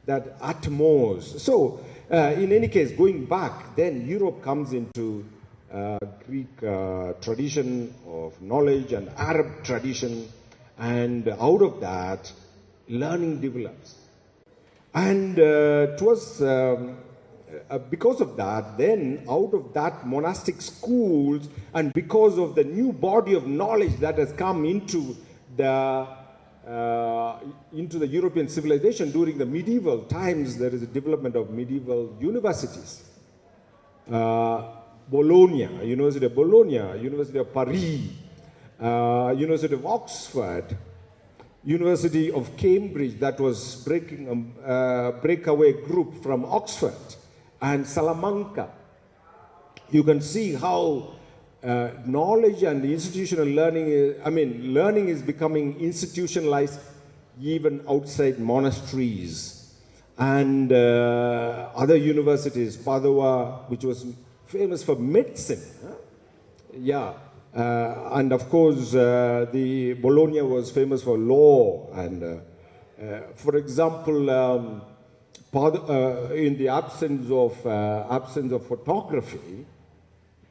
that atmos. So, in any case, going back, then Europe comes into Greek tradition of knowledge and Arab tradition, and out of that, learning develops. And it was because of that, then out of that monastic schools, and because of the new body of knowledge that has come into the European civilization during the medieval times, there is a development of medieval universities. Bologna, University of Bologna, University of Paris, University of Oxford, University of Cambridge, that was breaking a breakaway group from Oxford, and Salamanca. You can see how knowledge and institutional learning, learning is becoming institutionalized even outside monasteries. And other universities, Padua, which was famous for medicine. And of course, the Bologna was famous for law. And for example, in the absence of photography,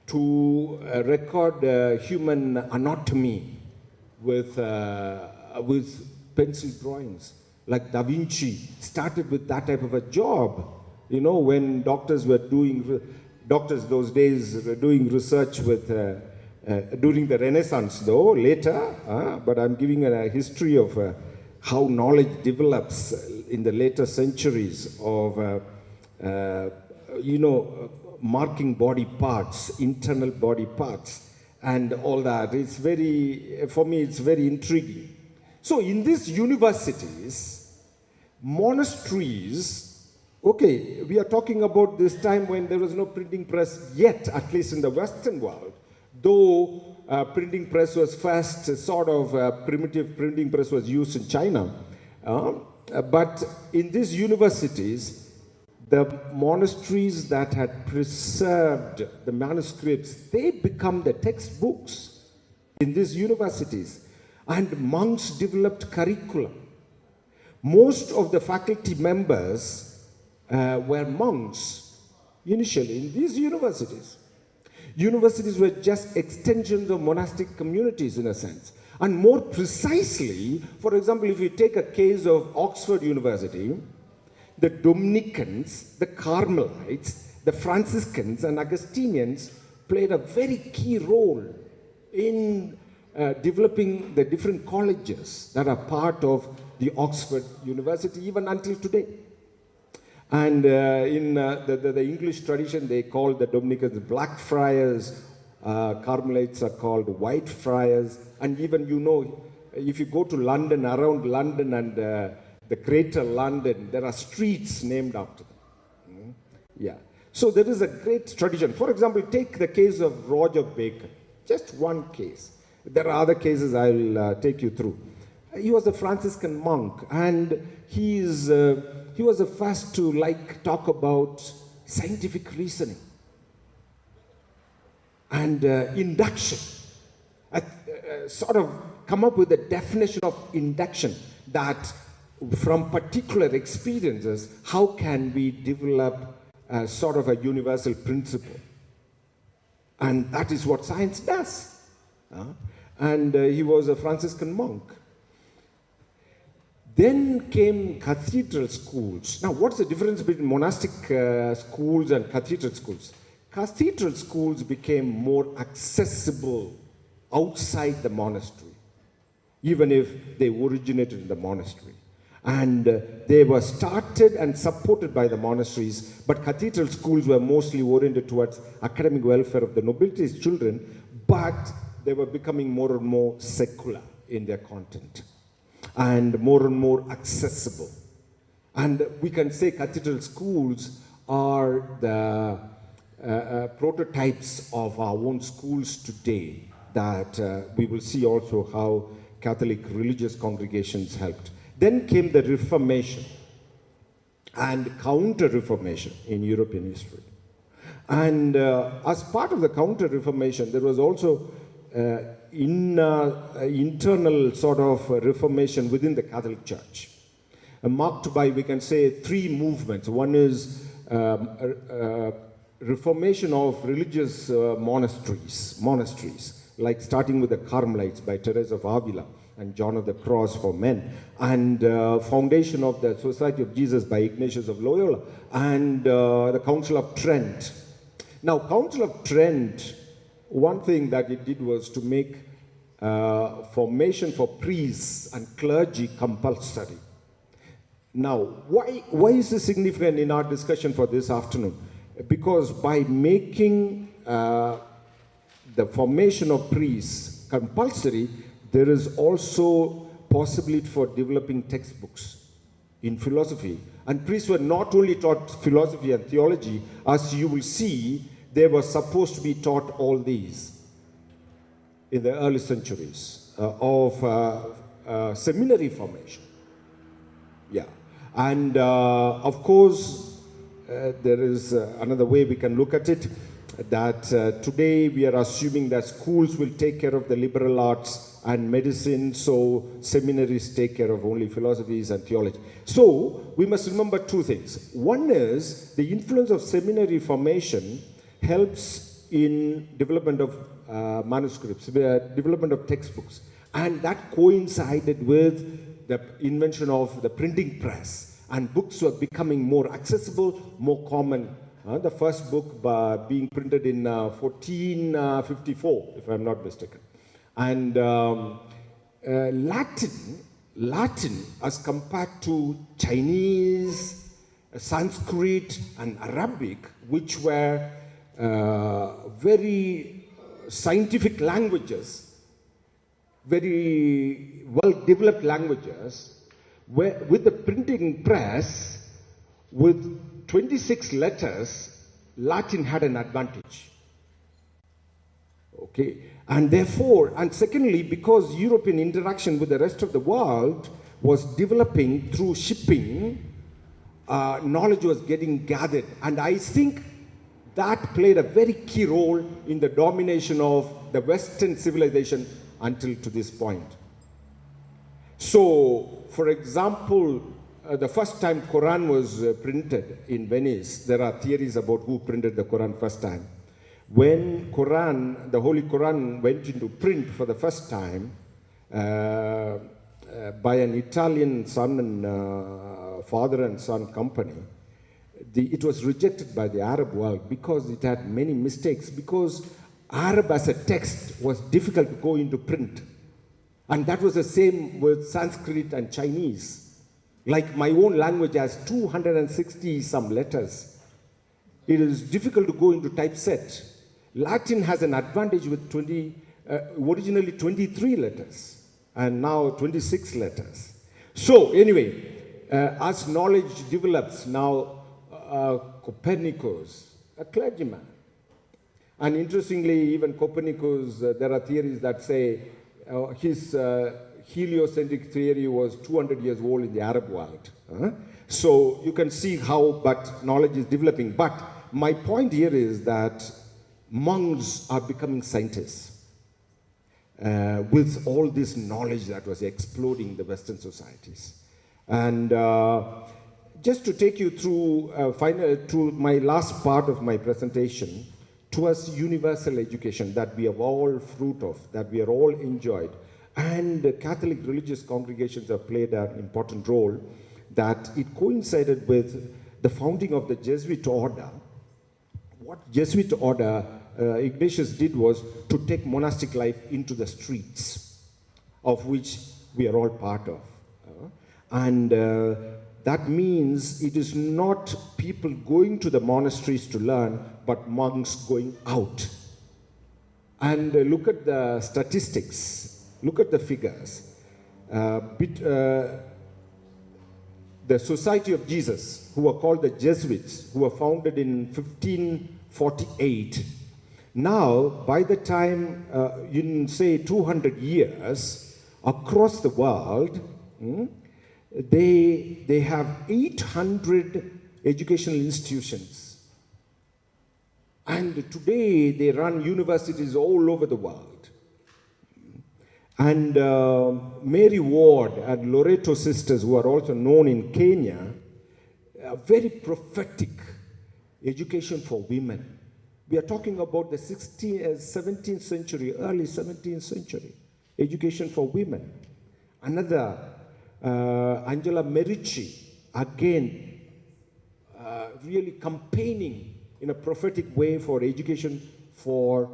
to record human anatomy with pencil drawings, like Da Vinci started with that type of a job. When doctors those days were doing research with during the Renaissance, though later, but I'm giving a history of how knowledge develops in the later centuries of, marking body parts, internal body parts, and all that. It's for me, it's very intriguing. So in these universities, monasteries, okay, we are talking about this time when there was no printing press yet, at least in the Western world. Though printing press was first, sort of primitive printing press was used in China. But in these universities, the monasteries that had preserved the manuscripts, they become the textbooks in these universities. And monks developed curriculum. Most of the faculty members were monks initially in these universities. Universities were just extensions of monastic communities in a sense. And more precisely, for example, if you take a case of Oxford University, the Dominicans, the Carmelites, the Franciscans and Augustinians played a very key role in developing the different colleges that are part of the Oxford University even until today. And in the English tradition, they call the Dominicans Black Friars, Carmelites are called White Friars, and even if you go to London, around London and the Greater London, there are streets named after them. So there is a great tradition. For example, take the case of Roger Bacon, just one case. There are other cases I will take you through. He was a Franciscan monk, and he was the first to talk about scientific reasoning and induction. Sort of come up with a definition of induction, that from particular experiences, how can we develop sort of a universal principle? And that is what science does. And he was a Franciscan monk. Then came cathedral schools. Now, what's the difference between monastic schools and cathedral schools? Cathedral schools became more accessible outside the monastery, even if they originated in the monastery. And they were started and supported by the monasteries, but cathedral schools were mostly oriented towards academic welfare of the nobility's children, but they were becoming more and more secular in their content and more accessible. And we can say cathedral schools are the prototypes of our own schools today, that we will see also how Catholic religious congregations helped. Then came the Reformation and Counter-Reformation in European history. And as part of the Counter-Reformation, there was also internal sort of reformation within the Catholic Church, marked by, we can say, three movements. One is reformation of religious monasteries, like starting with the Carmelites by Teresa of Avila and John of the Cross for men, and foundation of the Society of Jesus by Ignatius of Loyola, and the Council of Trent. Now, Council of Trent, one thing that it did was to make formation for priests and clergy compulsory. Now, why is this significant in our discussion for this afternoon? Because by making the formation of priests compulsory, there is also possibility for developing textbooks in philosophy. And priests were not only taught philosophy and theology, as you will see, they were supposed to be taught all these in the early centuries of seminary formation. Yeah. And of course, there is another way we can look at it, that today we are assuming that schools will take care of the liberal arts and medicine, so seminaries take care of only philosophies and theology. So we must remember two things. One is the influence of seminary formation helps in development of manuscripts, development of textbooks, and that coincided with the invention of the printing press, and books were becoming more accessible, more common. The first book being printed in 1454, if I'm not mistaken. And Latin as compared to Chinese, Sanskrit, and Arabic, which were very scientific languages, very well-developed languages, where, with the printing press, with 26 letters, Latin had an advantage. Okay, and therefore, and secondly, because European interaction with the rest of the world was developing through shipping, knowledge was getting gathered, and I think that played a very key role in the domination of the Western civilization until to this point. So, for example, the first time Quran was printed in Venice, there are theories about who printed the Quran first time. When Quran, the Holy Quran went into print for the first time by an Italian son and father and son company, it was rejected by the Arab world because it had many mistakes, because Arab as a text was difficult to go into print. And that was the same with Sanskrit and Chinese. Like my own language has 260 some letters. It is difficult to go into typeset. Latin has an advantage with originally 23 letters and now 26 letters. So anyway, as knowledge develops, now Copernicus, a clergyman. And interestingly, even Copernicus, there are theories that say his heliocentric theory was 200 years old in the Arab world. So you can see how, but knowledge is developing. But my point here is that monks are becoming scientists with all this knowledge that was exploding the Western societies. And just to take you through, to my last part of my presentation, towards universal education that we have all fruit of, that we are all enjoyed. And Catholic religious congregations have played an important role, that it coincided with the founding of the Jesuit order. What Jesuit order Ignatius did was to take monastic life into the streets, of which we are all part of. That means it is not people going to the monasteries to learn, but monks going out. And look at the statistics, look at the figures. The Society of Jesus, who were called the Jesuits, who were founded in 1548. Now, by the time, in say 200 years, across the world, they have 800 educational institutions. And today they run universities all over the world. And Mary Ward and Loreto sisters, who are also known in Kenya, are very prophetic education for women. We are talking about the 17th century, early 17th century, education for women. Another, Angela Merici, again, really campaigning in a prophetic way for education for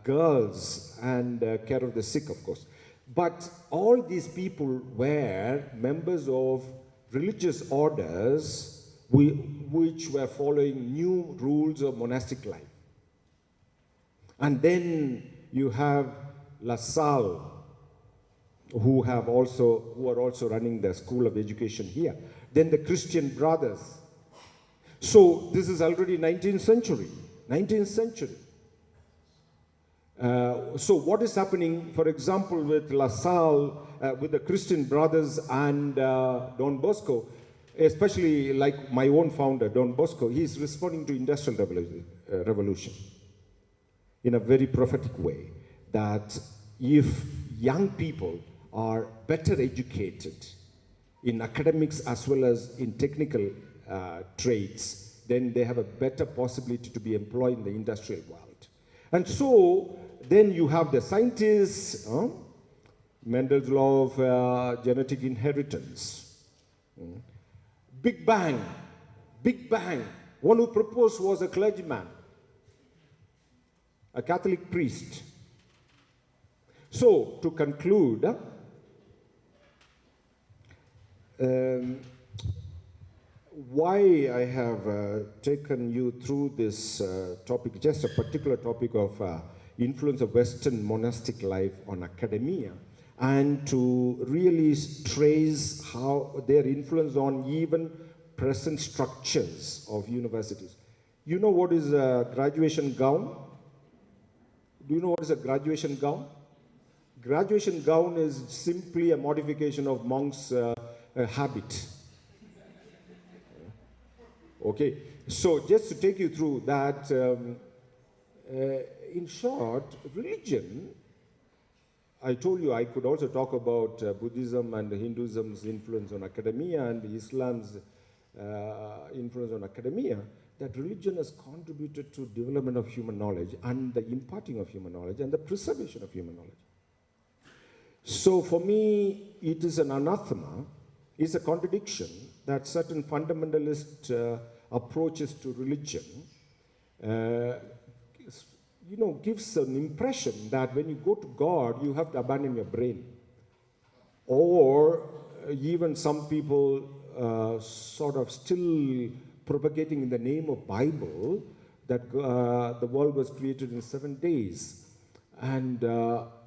girls and care of the sick, of course. But all these people were members of religious orders which were following new rules of monastic life. And then you have La Salle, who are also running the School of Education here. Then the Christian Brothers. So this is already 19th century. So what is happening, for example, with La Salle, with the Christian Brothers and Don Bosco, especially like my own founder, Don Bosco, he's responding to industrial revolution in a very prophetic way, that if young people are better educated in academics as well as in technical trades, then they have a better possibility to be employed in the industrial world. And so then you have the scientists, Mendel's law of genetic inheritance. Big Bang. One who proposed was a clergyman, a Catholic priest. So, to conclude, why I have taken you through this topic, just a particular topic of influence of Western monastic life on academia, and to really trace how their influence on even present structures of universities. You know what is a graduation gown? Do you know what is a graduation gown? Graduation gown is simply a modification of monk's habit. Okay, so just to take you through that, in short, religion, I told you I could also talk about Buddhism and Hinduism's influence on academia and Islam's influence on academia, that religion has contributed to development of human knowledge and the imparting of human knowledge and the preservation of human knowledge. So for me, it is an anathema, it's a contradiction that certain fundamentalist approaches to religion gives an impression that when you go to God, you have to abandon your brain. Or even some people sort of still propagating in the name of Bible that the world was created in 7 days, and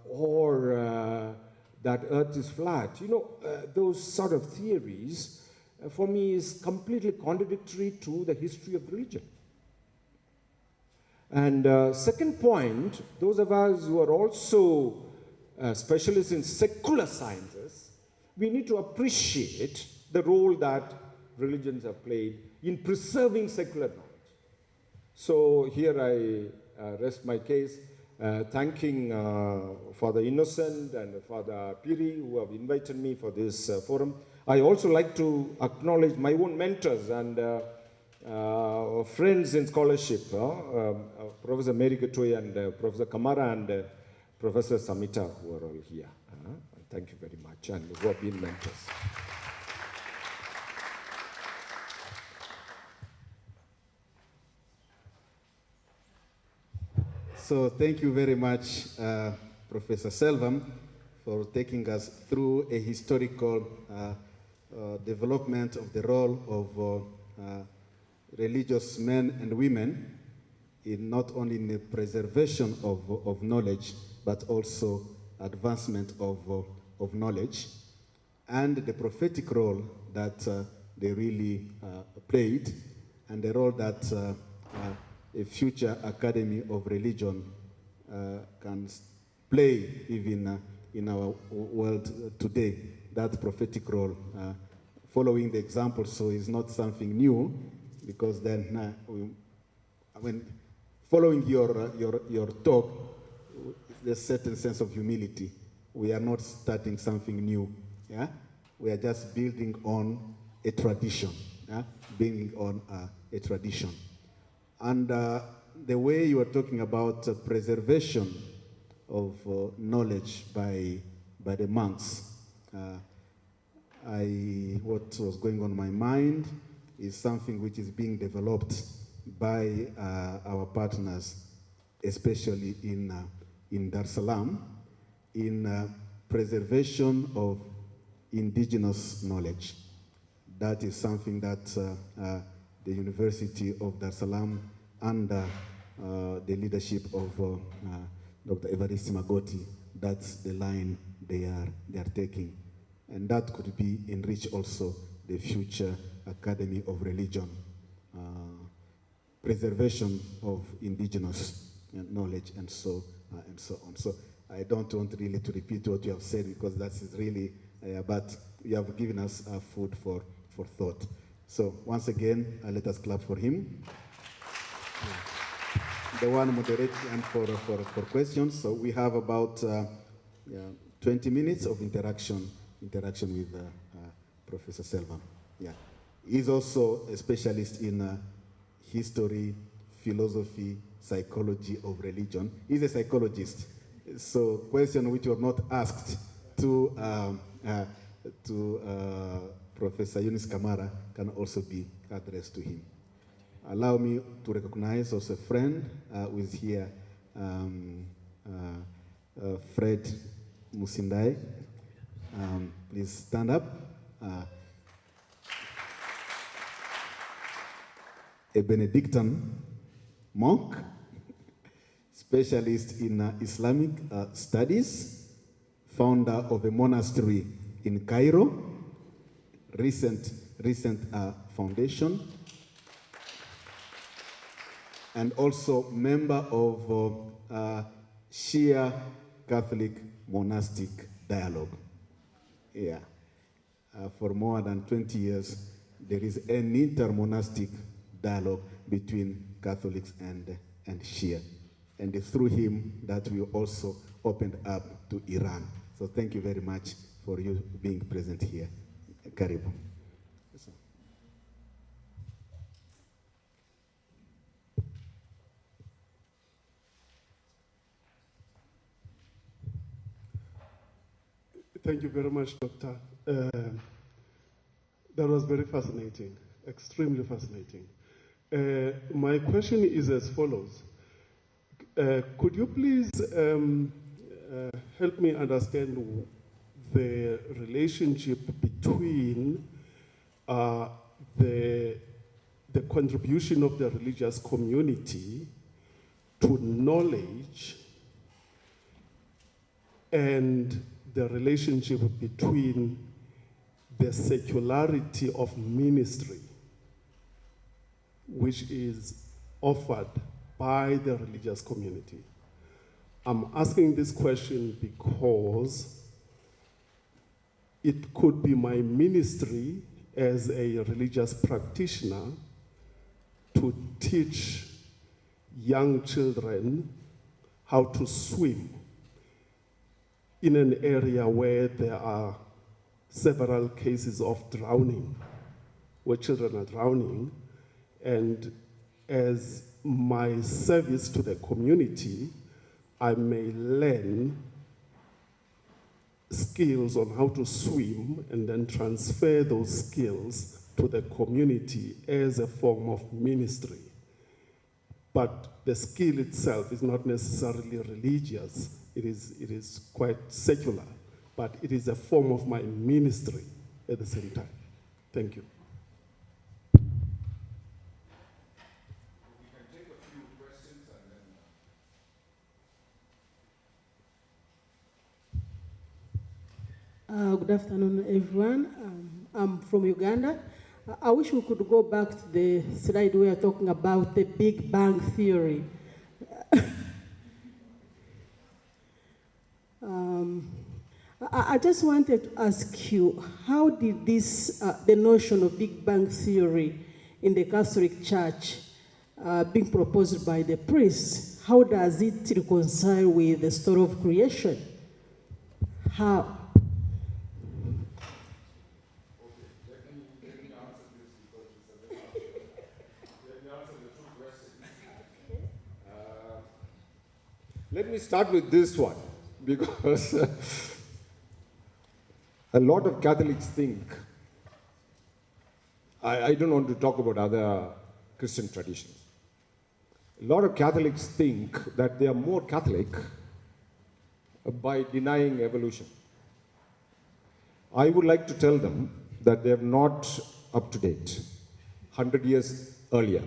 or that earth is flat. Those sort of theories, for me, is completely contradictory to the history of religion. And second point, those of us who are also specialists in secular sciences, we need to appreciate the role that religions have played in preserving secular knowledge. So here I rest my case, thanking Father Innocent and Father Piri, who have invited me for this forum. I also like to acknowledge my own mentors and friends in scholarship, Professor Mary Gatoy and Professor Kamara and Professor Samita, who are all here. Thank you very much, and who have been mentors. So thank you very much, Professor Selvam, for taking us through a historical development of the role of religious men and women in not only in the preservation of knowledge, but also advancement of knowledge, and the prophetic role that they really played, and the role that a future Academy of Religion can play even in our world today. that prophetic role, following the example, so it's not something new, because then, following your talk, there's a certain sense of humility. We are not starting something new, yeah? We are just building on a tradition, yeah? Building on a tradition. And the way you are talking about preservation of knowledge by the monks, what was going on in my mind is something which is being developed by our partners, especially in Dar es Salaam, in preservation of indigenous knowledge. That is something that the University of Dar es Salaam, under the leadership of Dr. Evariste Magoti, that's the line they are taking. And that could be enrich also the future Academy of Religion, preservation of indigenous knowledge, and so on. So I don't want really to repeat what you have said, because that is really, but you have given us food for thought. So once again, let us clap for him. The one moderating and for questions. So we have about 20 minutes of interaction with Professor Selvam. Yeah, he's also a specialist in history, philosophy, psychology of religion. He's a psychologist. So question which were not asked to Professor Eunice Kamara can also be addressed to him. Allow me to recognize also a friend who is here, Fred Musindai. Please stand up. A Benedictine monk, specialist in Islamic studies, founder of a monastery in Cairo, recent foundation, and also member of Shia Catholic Monastic Dialogue. Yeah. For more than 20 years, there is an inter-monastic dialogue between Catholics and Shia. And it's through him that we also opened up to Iran. So thank you very much for you being present here. Karibu. Thank you very much, Doctor. That was very fascinating, extremely fascinating. My question is as follows. Could you please help me understand the relationship between the contribution of the religious community to knowledge and the relationship between the secularity of ministry, which is offered by the religious community? I'm asking this question because it could be my ministry as a religious practitioner to teach young children how to swim in an area where there are several cases of drowning, where children are drowning, and as my service to the community, I may learn skills on how to swim and then transfer those skills to the community as a form of ministry. But the skill itself is not necessarily religious. It is quite secular, but it is a form of my ministry at the same time. Thank you. We can take a few questions and then... Good afternoon, everyone. I'm from Uganda. I wish we could go back to the slide we are talking about the Big Bang Theory. I just wanted to ask you, how did this, the notion of Big Bang theory in the Catholic Church being proposed by the priests, how does it reconcile with the story of creation? How? Let me start with this one, because a lot of Catholics think, I don't want to talk about other Christian traditions. A lot of Catholics think that they are more Catholic by denying evolution. I would like to tell them that they are not up to date. 100 years earlier,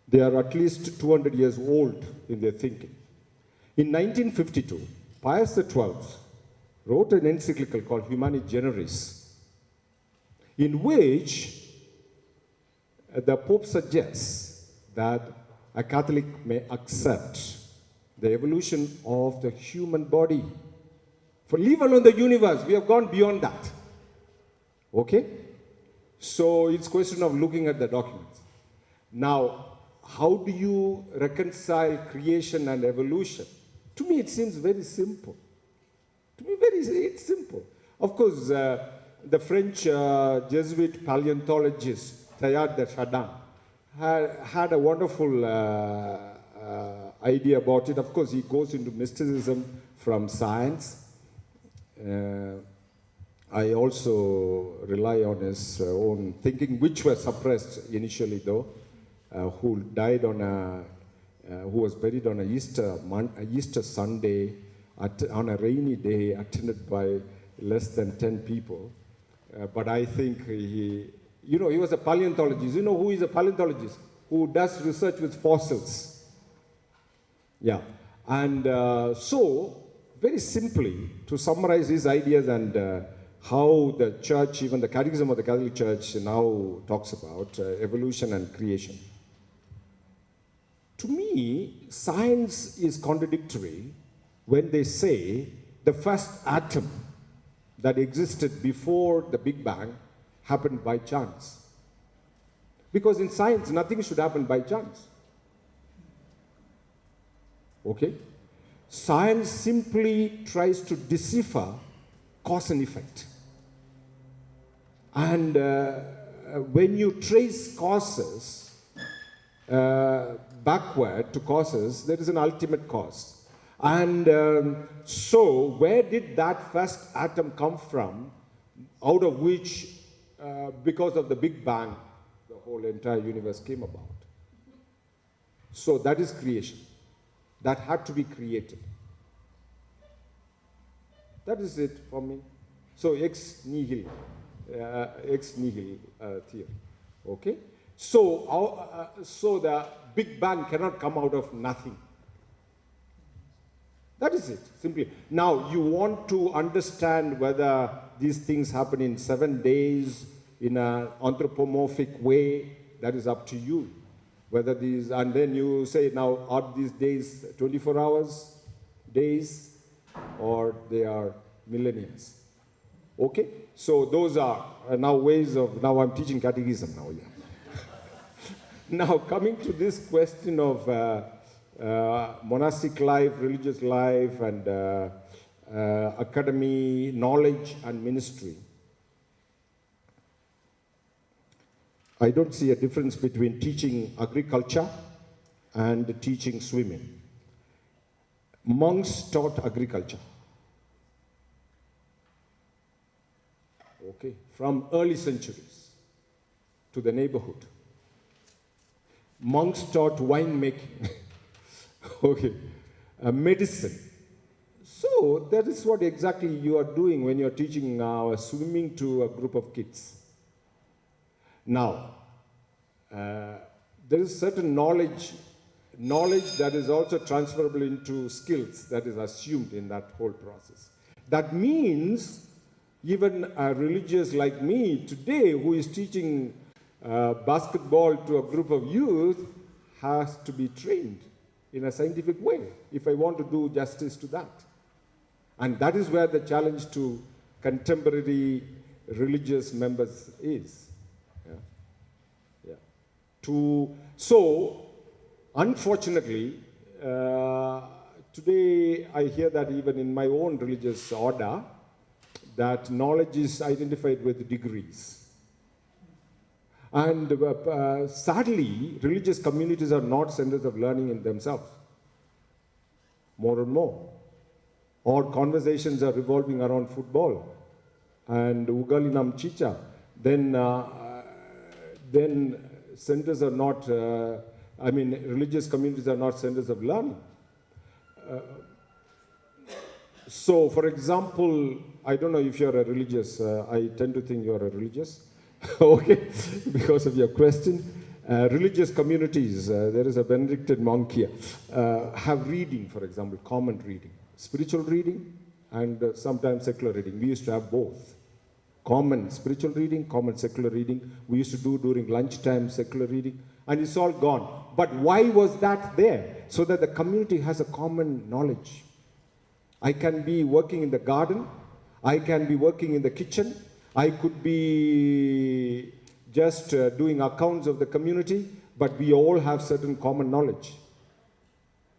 they are at least 200 years old in their thinking. In 1952, Pius XII wrote an encyclical called Humani Generis, in which the Pope suggests that a Catholic may accept the evolution of the human body. For leave alone the universe, we have gone beyond that. Okay? So it's a question of looking at the documents. Now, how do you reconcile creation and evolution? To me, it seems very simple. To me, it's simple. Of course, the French Jesuit paleontologist Teilhard de Chardin had a wonderful idea about it. Of course, he goes into mysticism from science. I also rely on his own thinking, which was suppressed initially, though, who died on who was buried on a Easter Sunday on a rainy day, attended by less than 10 people. But I think he was a paleontologist. You know who is a paleontologist? Who does research with fossils. Yeah. And so, very simply, to summarize his ideas and how the church, even the Catechism of the Catholic Church now talks about evolution and creation. To me, science is contradictory when they say the first atom that existed before the Big Bang happened by chance. Because in science, nothing should happen by chance. Okay? Science simply tries to decipher cause and effect. And when you trace causes backward to causes, there is an ultimate cause. And so where did that first atom come from, out of which, because of the Big Bang, the whole entire universe came about? So that is creation. That had to be created. That is it for me. So ex nihilo theory. Okay? So, so the Big Bang cannot come out of nothing. That is it, simply. Now, you want to understand whether these things happen in 7 days, in an anthropomorphic way, that is up to you. Whether these, and then you say, now, are these days 24 hours, days, or they are millennia? Okay? So those are now ways of, now I'm teaching catechism now, yeah. Now, coming to this question of monastic life, religious life, and academy, knowledge, and ministry. I don't see a difference between teaching agriculture and teaching swimming. Monks taught agriculture. Okay, from early centuries to the neighborhood. Monks taught winemaking. Okay, medicine. So that is what exactly you are doing when you are teaching swimming to a group of kids. Now, there is certain knowledge that is also transferable into skills that is assumed in that whole process. That means even a religious like me today who is teaching basketball to a group of youth has to be trained in a scientific way if I want to do justice to that. And that is where the challenge to contemporary religious members is. Yeah. So, unfortunately, today I hear that even in my own religious order, that knowledge is identified with degrees. And sadly, religious communities are not centers of learning in themselves, more and more. Or conversations are revolving around football and ugalinam chicha. Then centers are not, religious communities are not centers of learning. So, for example, I don't know if you're a religious, I tend to think you're a religious, okay, because of your question. Religious communities, there is a Benedictine monk here, have reading, for example, common reading, spiritual reading, and sometimes secular reading. We used to have both. Common spiritual reading, common secular reading. We used to do during lunchtime secular reading, and it's all gone. But why was that there? So that the community has a common knowledge. I can be working in the garden, I can be working in the kitchen, I could be just doing accounts of the community, but we all have certain common knowledge.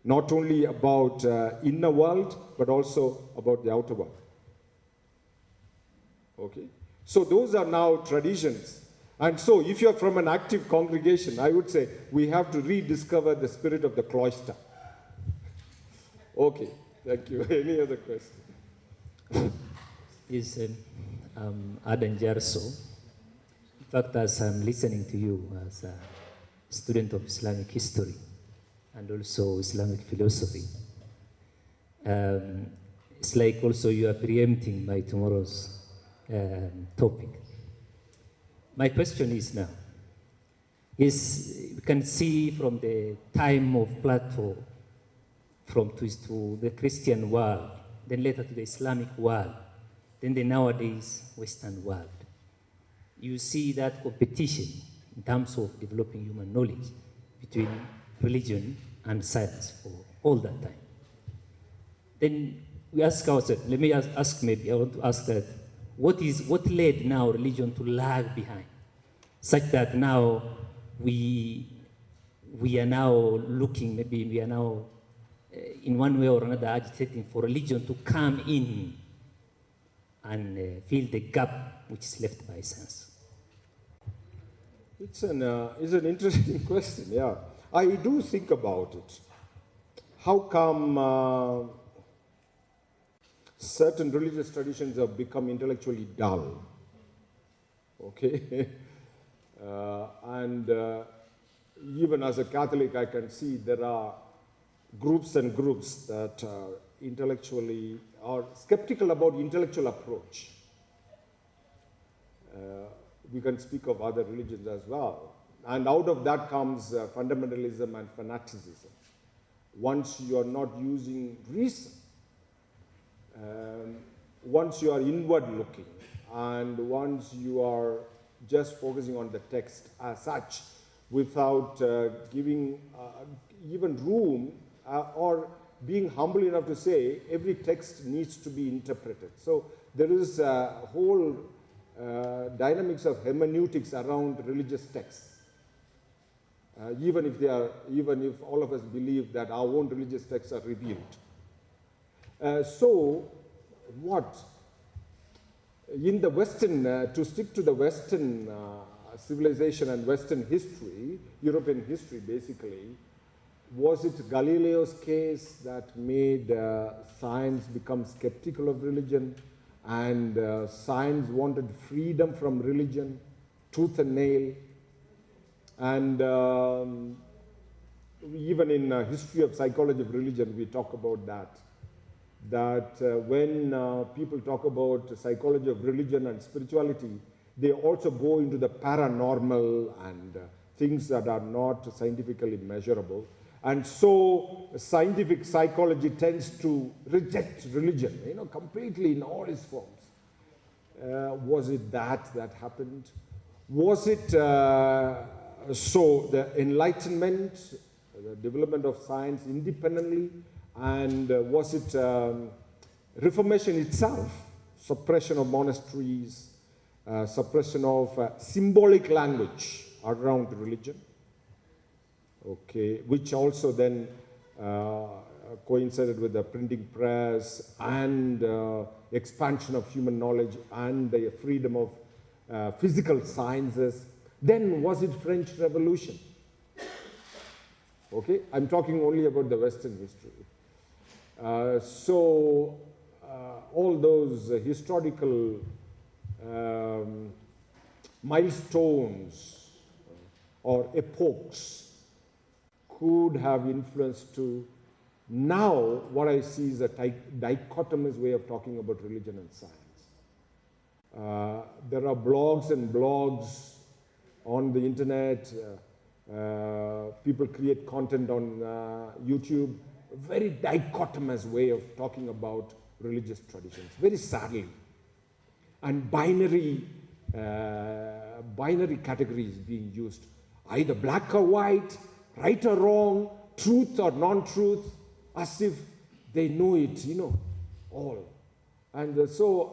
Not only about inner world, but also about the outer world. Okay? So those are now traditions. And so if you're from an active congregation, I would say we have to rediscover the spirit of the cloister. Okay, thank you. Any other question? Is Adan Jarso. In fact, as I'm listening to you as a student of Islamic history and also Islamic philosophy, it's like also you are preempting my tomorrow's topic. My question is now, we can see from the time of Plato, to the Christian world, then later to the Islamic world, then the nowadays Western world. You see that competition in terms of developing human knowledge between religion and science for all that time. Then we ask ourselves, let me ask maybe, I want to ask that, what led now religion to lag behind, such that now we are now looking, maybe we are now in one way or another agitating for religion to come in and fill the gap which is left by science? It's an interesting question, yeah. I do think about it. How come certain religious traditions have become intellectually dull? Okay? Even as a Catholic, I can see there are groups and groups that intellectually are skeptical about intellectual approach. We can speak of other religions as well. And out of that comes fundamentalism and fanaticism. Once you are not using reason, once you are inward looking, and once you are just focusing on the text as such, without giving even room or being humble enough to say every text needs to be interpreted. So there is a whole dynamics of hermeneutics around religious texts. Even if all of us believe that our own religious texts are revealed. So what? In the Western, to stick to the Western civilization and Western history, European history basically, was it Galileo's case that made science become skeptical of religion, and science wanted freedom from religion, tooth and nail? And even in history of psychology of religion, we talk about that when people talk about psychology of religion and spirituality, they also go into the paranormal and things that are not scientifically measurable. And so scientific psychology tends to reject religion, completely in all its forms. Was it that happened? Was it so the Enlightenment, the development of science independently, and was it Reformation itself, suppression of monasteries, suppression of symbolic language around religion, okay, which also then coincided with the printing press and expansion of human knowledge and the freedom of physical sciences. Then was it French Revolution? Okay, I'm talking only about the Western history. So all those historical milestones or epochs could have influenced to now what I see is a dichotomous way of talking about religion and science. There are blogs and blogs on the internet. People create content on YouTube. Very dichotomous way of talking about religious traditions, very sadly. And binary categories being used, either black or white, right or wrong, truth or non-truth, as if they know it, all. And so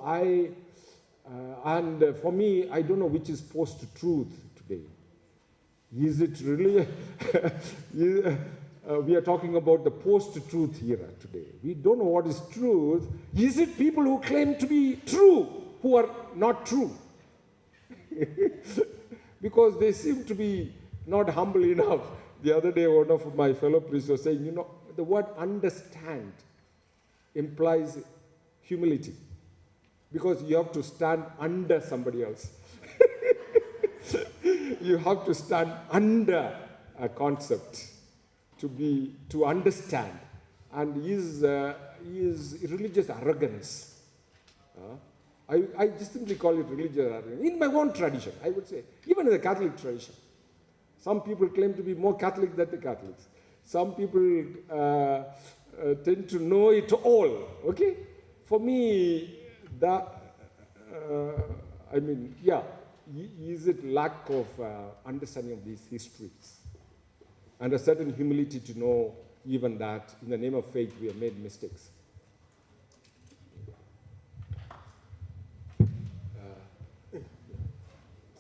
for me, I don't know which is post-truth today. Is it really, we are talking about the post-truth era today. We don't know what is truth. Is it people who claim to be true who are not true? Because they seem to be not humble enough. The other day, one of my fellow priests was saying, the word understand implies humility, because you have to stand under somebody else. You have to stand under a concept to understand, and is religious arrogance. I just simply call it religious arrogance. In my own tradition, I would say, even in the Catholic tradition, some people claim to be more Catholic than the Catholics. Some people tend to know it all, okay? For me, is it lack of understanding of these histories and a certain humility to know even that in the name of faith we have made mistakes.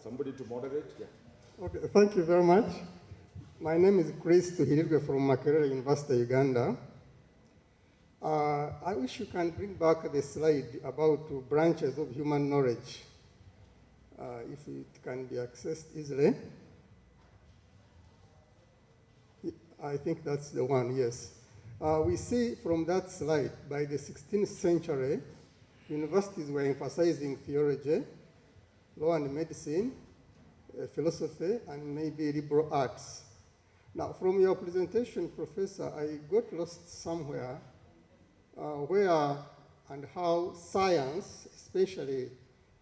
Somebody to moderate? Yeah. Okay, thank you very much. My name is Chris Tuhirwe from Makerere University, Uganda. I wish you can bring back the slide about branches of human knowledge, if it can be accessed easily. I think that's the one, yes. We see from that slide, by the 16th century, universities were emphasizing theology, law and medicine, philosophy, and maybe liberal arts. Now, from your presentation, Professor, I got lost somewhere where and how science, especially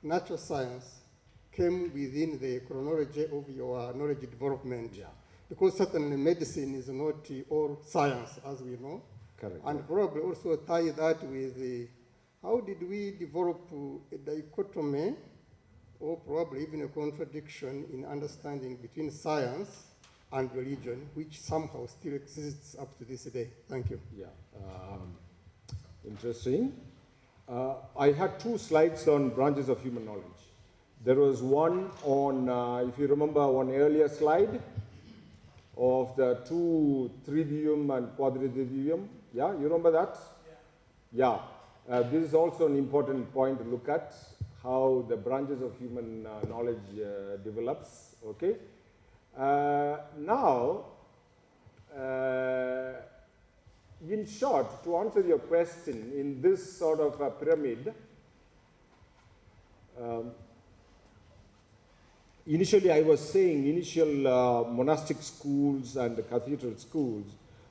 natural science, came within the chronology of your knowledge development. Yeah. Because certainly medicine is not all science, as we know. Correct. And probably also tie that with how did we develop a dichotomy or probably even a contradiction in understanding between science and religion, which somehow still exists up to this day. Thank you. Yeah, interesting. I had two slides on branches of human knowledge. There was one on, if you remember one earlier slide, of the two trivium and quadrivium. Yeah, you remember that? Yeah. This is also an important point to look at, how the branches of human knowledge develops, okay? Now, in short, to answer your question, in this sort of a pyramid, initially I was saying initial monastic schools and cathedral schools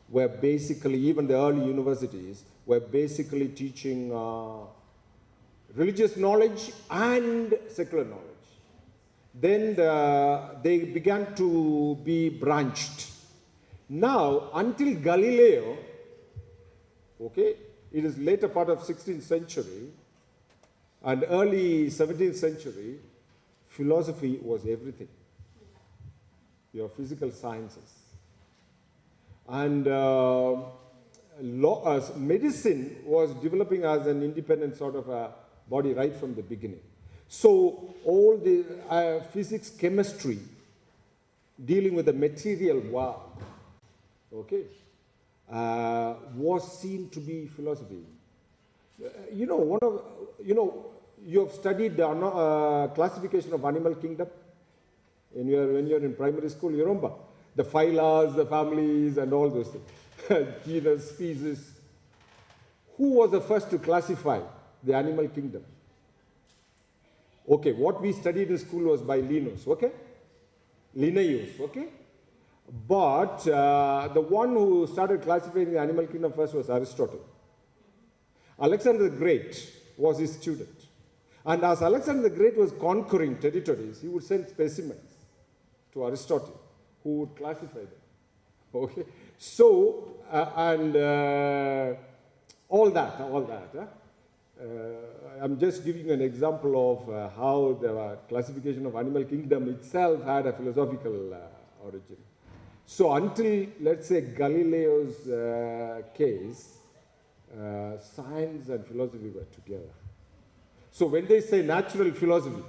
were basically, even the early universities, were basically teaching religious knowledge and secular knowledge. Then they began to be branched. Now, until Galileo, okay, it is later part of 16th century and early 17th century, philosophy was everything. Your physical sciences. And medicine was developing as an independent sort of a body right from the beginning. So all the physics, chemistry, dealing with the material world, okay, was seen to be philosophy. You have studied the classification of animal kingdom when you're in primary school. You remember the phyla, the families, and all those things, genus, species. Who was the first to classify the animal kingdom? Okay, what we studied in school was by Linnaeus, okay? Linnaeus, okay? But the one who started classifying the animal kingdom first was Aristotle. Alexander the Great was his student. And as Alexander the Great was conquering territories, he would send specimens to Aristotle, who would classify them. Okay? So, all that. I'm just giving an example of how the classification of animal kingdom itself had a philosophical origin. So until, let's say, Galileo's case, science and philosophy were together. So when they say natural philosophy,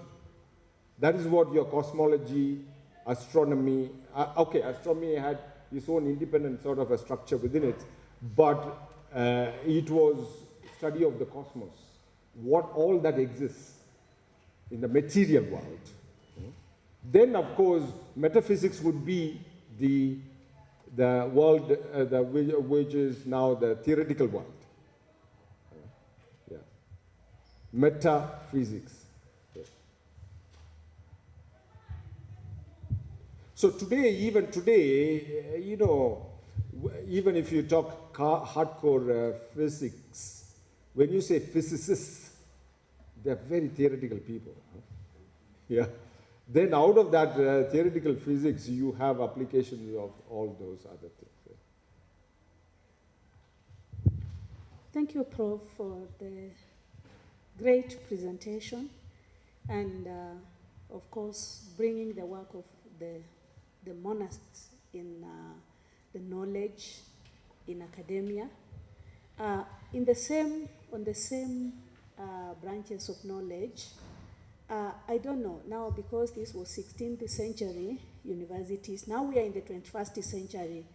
that is what your cosmology, astronomy, astronomy had its own independent sort of a structure within it, but it was study of the cosmos, what all that exists in the material world. Then, of course, metaphysics would be the world, which is now the theoretical world. Yeah. Metaphysics. Yeah. So today, even today, even if you talk hardcore physics, when you say physicists, they're very theoretical people. Yeah. Then out of that theoretical physics, you have applications of all those other things. Thank you, Prof, for the great presentation and, of course, bringing the work of the monists in the knowledge in academia. On the same branches of knowledge, I don't know, now because this was 16th century universities, now we are in the 21st century.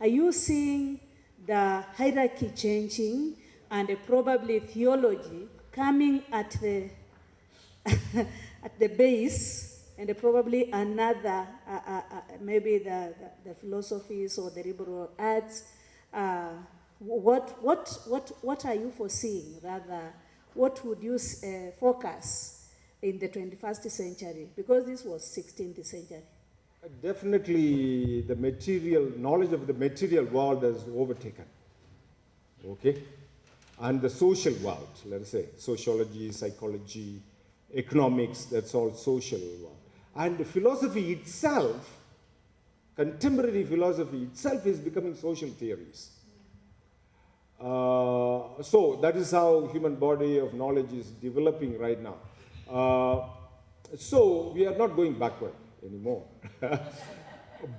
Are you seeing the hierarchy changing and probably theology coming at the, at the base, and probably another, maybe the philosophies or the liberal arts? What are you foreseeing, rather? What would you focus in the 21st century? Because this was 16th century. Definitely the material, knowledge of the material world has overtaken. Okay? And the social world, let's say, sociology, psychology, economics, that's all social world. And the philosophy itself, contemporary philosophy itself is becoming social theories. So that is how human body of knowledge is developing right now. So we are not going backward anymore.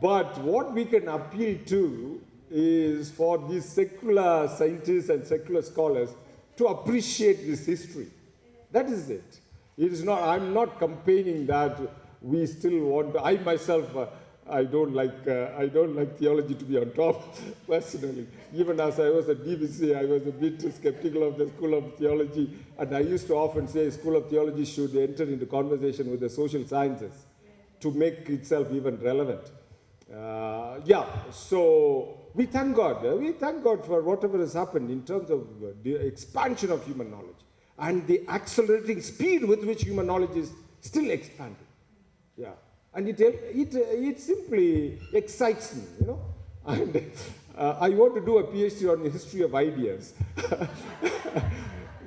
But what we can appeal to is for these secular scientists and secular scholars to appreciate this history. That is it. It is not, I'm not campaigning that we still want, I myself, I don't like theology to be on top, personally. Even as I was at DVC, I was a bit skeptical of the School of Theology, and I used to often say School of Theology should enter into conversation with the social sciences to make itself even relevant. So we thank God. We thank God for whatever has happened in terms of the expansion of human knowledge and the accelerating speed with which human knowledge is still expanding. Yeah. And it simply excites me, you know. And I want to do a PhD on the history of ideas,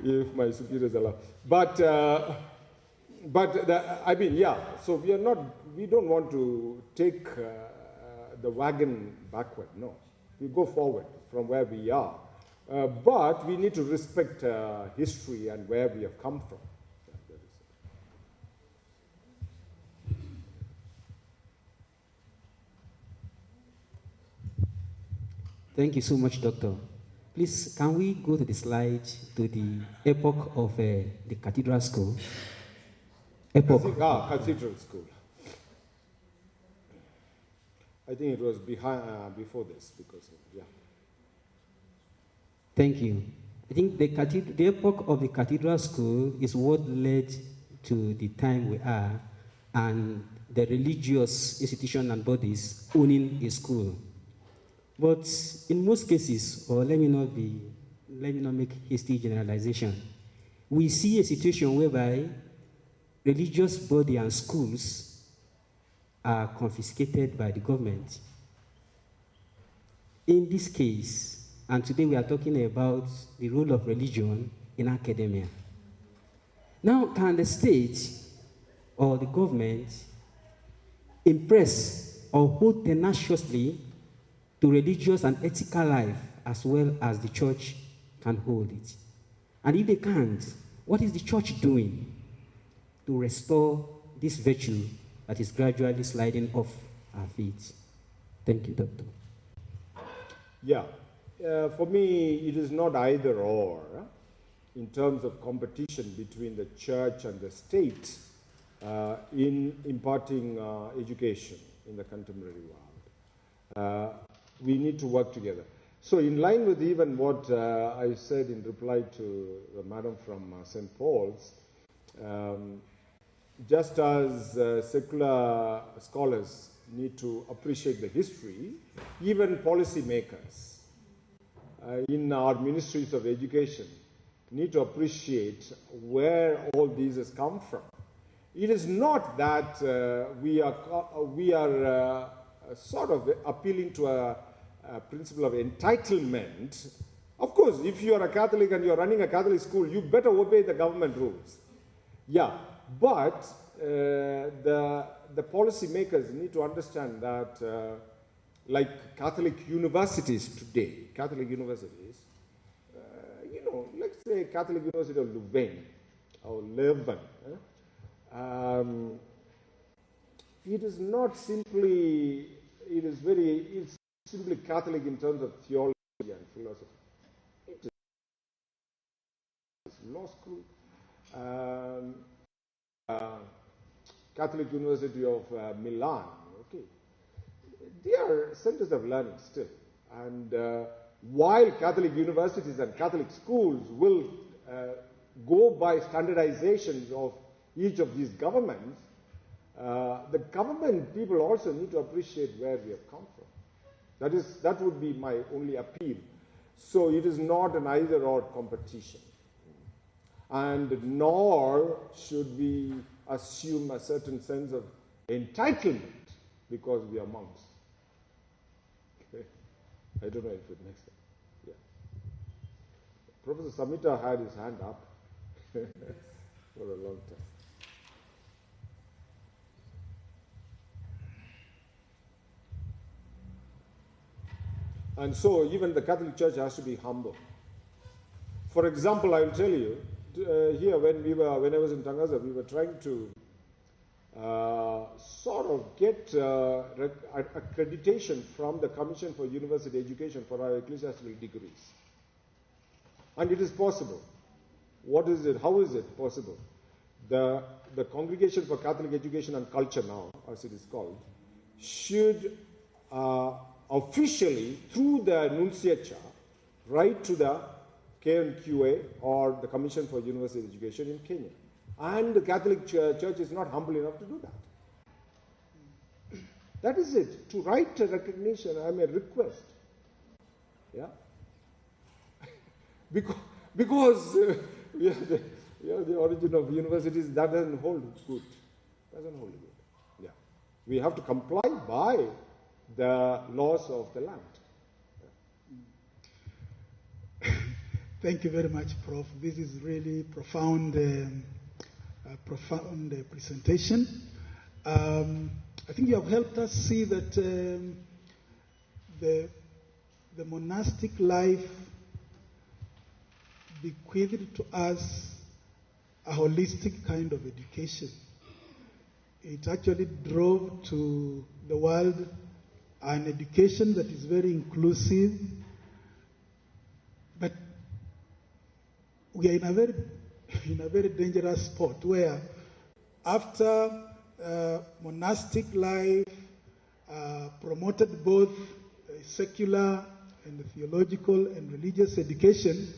if my superiors allow. So we don't want to take the wagon backward, no. We go forward from where we are. But we need to respect history and where we have come from. Thank you so much, Doctor. Please, can we go to the slide to the epoch of the cathedral school? Cathedral school. I think it was before this, because, yeah. Thank you. I think the epoch of the cathedral school is what led to the time we are, and the religious institution and bodies owning a school. But in most cases, or let me not make hasty generalization, we see a situation whereby religious body and schools are confiscated by the government. In this case, and today we are talking about the role of religion in academia. Now, can the state or the government impress or hold tenaciously to religious and ethical life as well as the church can hold it? And if they can't, what is the church doing to restore this virtue that is gradually sliding off our feet? Thank you, Doctor. Yeah, for me, it is not either or in terms of competition between the church and the state in imparting education in the contemporary world. We need to work together. So in line with even what I said in reply to the madam from St. Paul's, just as secular scholars need to appreciate the history, even policymakers in our ministries of education need to appreciate where all this has come from. It is not that we are sort of appealing to a principle of entitlement. Of course, if you are a Catholic and you are running a Catholic school, you better obey the government rules. Yeah, but the policymakers need to understand that, like Catholic universities today, let's say Catholic University of Louvain or Leuven, it is not simply, it's simply Catholic in terms of theology and philosophy. It is law school. Catholic University of Milan, okay. They are centers of learning still. And while Catholic universities and Catholic schools will go by standardizations of each of these governments, the government people also need to appreciate where we have come from. That would be my only appeal. So it is not an either-or competition. And nor should we assume a certain sense of entitlement because we are monks. Okay. I don't know if it makes sense. Yeah. Professor Samita had his hand up for a long time. And so even the Catholic Church has to be humble. For example, I will tell you, here when I was in Tangaza, we were trying to sort of get accreditation from the Commission for University Education for our ecclesiastical degrees. And it is possible. What is it? How is it possible? The Congregation for Catholic Education and Culture now, as it is called, should officially, through the nunciature, write to the KNQA or the Commission for University Education in Kenya. And the Catholic Church is not humble enough to do that. That is it, to write a recognition, a request. Yeah? because we are the origin of universities, that doesn't hold good. Yeah. We have to comply by the laws of the land. Thank you very much, Prof. This is really profound presentation. I think you have helped us see that the monastic life bequeathed to us a holistic kind of education. It actually drove to the world an education that is very inclusive, we are in a very dangerous spot where after monastic life promoted both secular and theological and religious education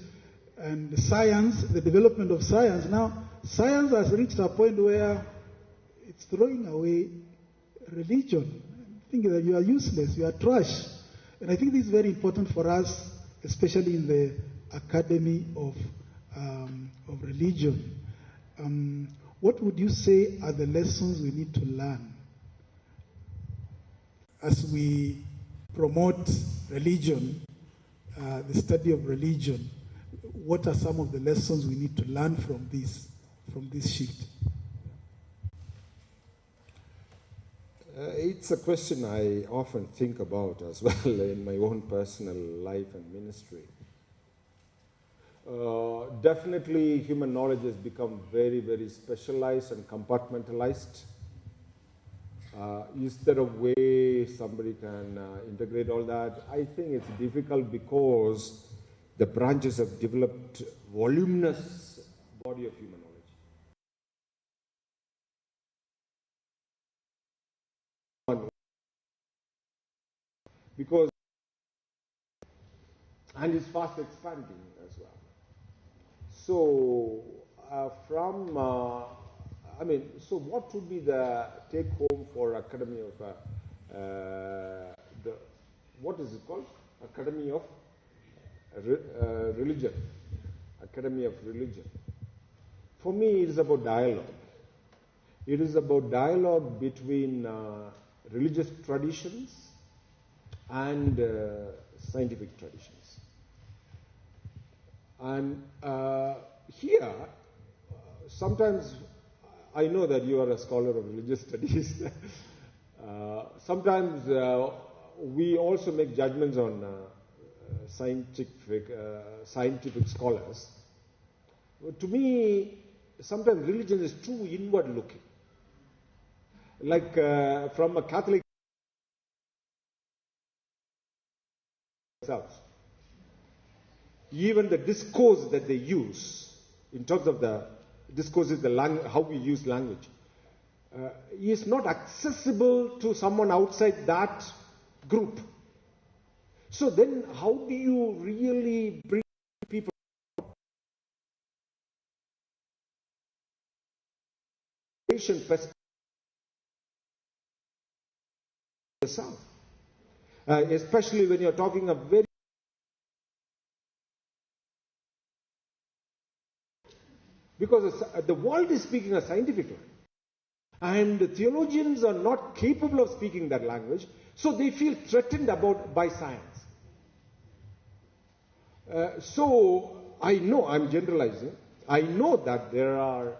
and science, the development of science, now science has reached a point where it's throwing away religion, thinking that you are useless, you are trash. And I think this is very important for us, especially in the academy of religion. What would you say are the lessons we need to learn as we promote religion, the study of religion? What are some of the lessons we need to learn from this shift? It's a question I often think about as well in my own personal life and ministry. Definitely human knowledge has become very, very specialized and compartmentalized. Is there a way somebody can integrate all that? I think it's difficult because the branches have developed voluminous body of human knowledge. Because, and it's fast expanding as well. So, so what would be the take home for Academy of, what is it called? Academy of Religion. Academy of Religion. For me, it is about dialogue. It is about dialogue between religious traditions and scientific traditions. And here, sometimes I know that you are a scholar of religious studies. Sometimes we also make judgments on scientific scholars. To me, sometimes religion is too inward looking. Like from a Catholic themselves. Even the discourse that they use, in terms of the discourse is the how we use language, is not accessible to someone outside that group. So then how do you really bring people perspective yourself? Especially when you're talking a very because the world is speaking a scientific language. And the theologians are not capable of speaking that language, so they feel threatened by science. So I know, I'm generalizing, I know that there are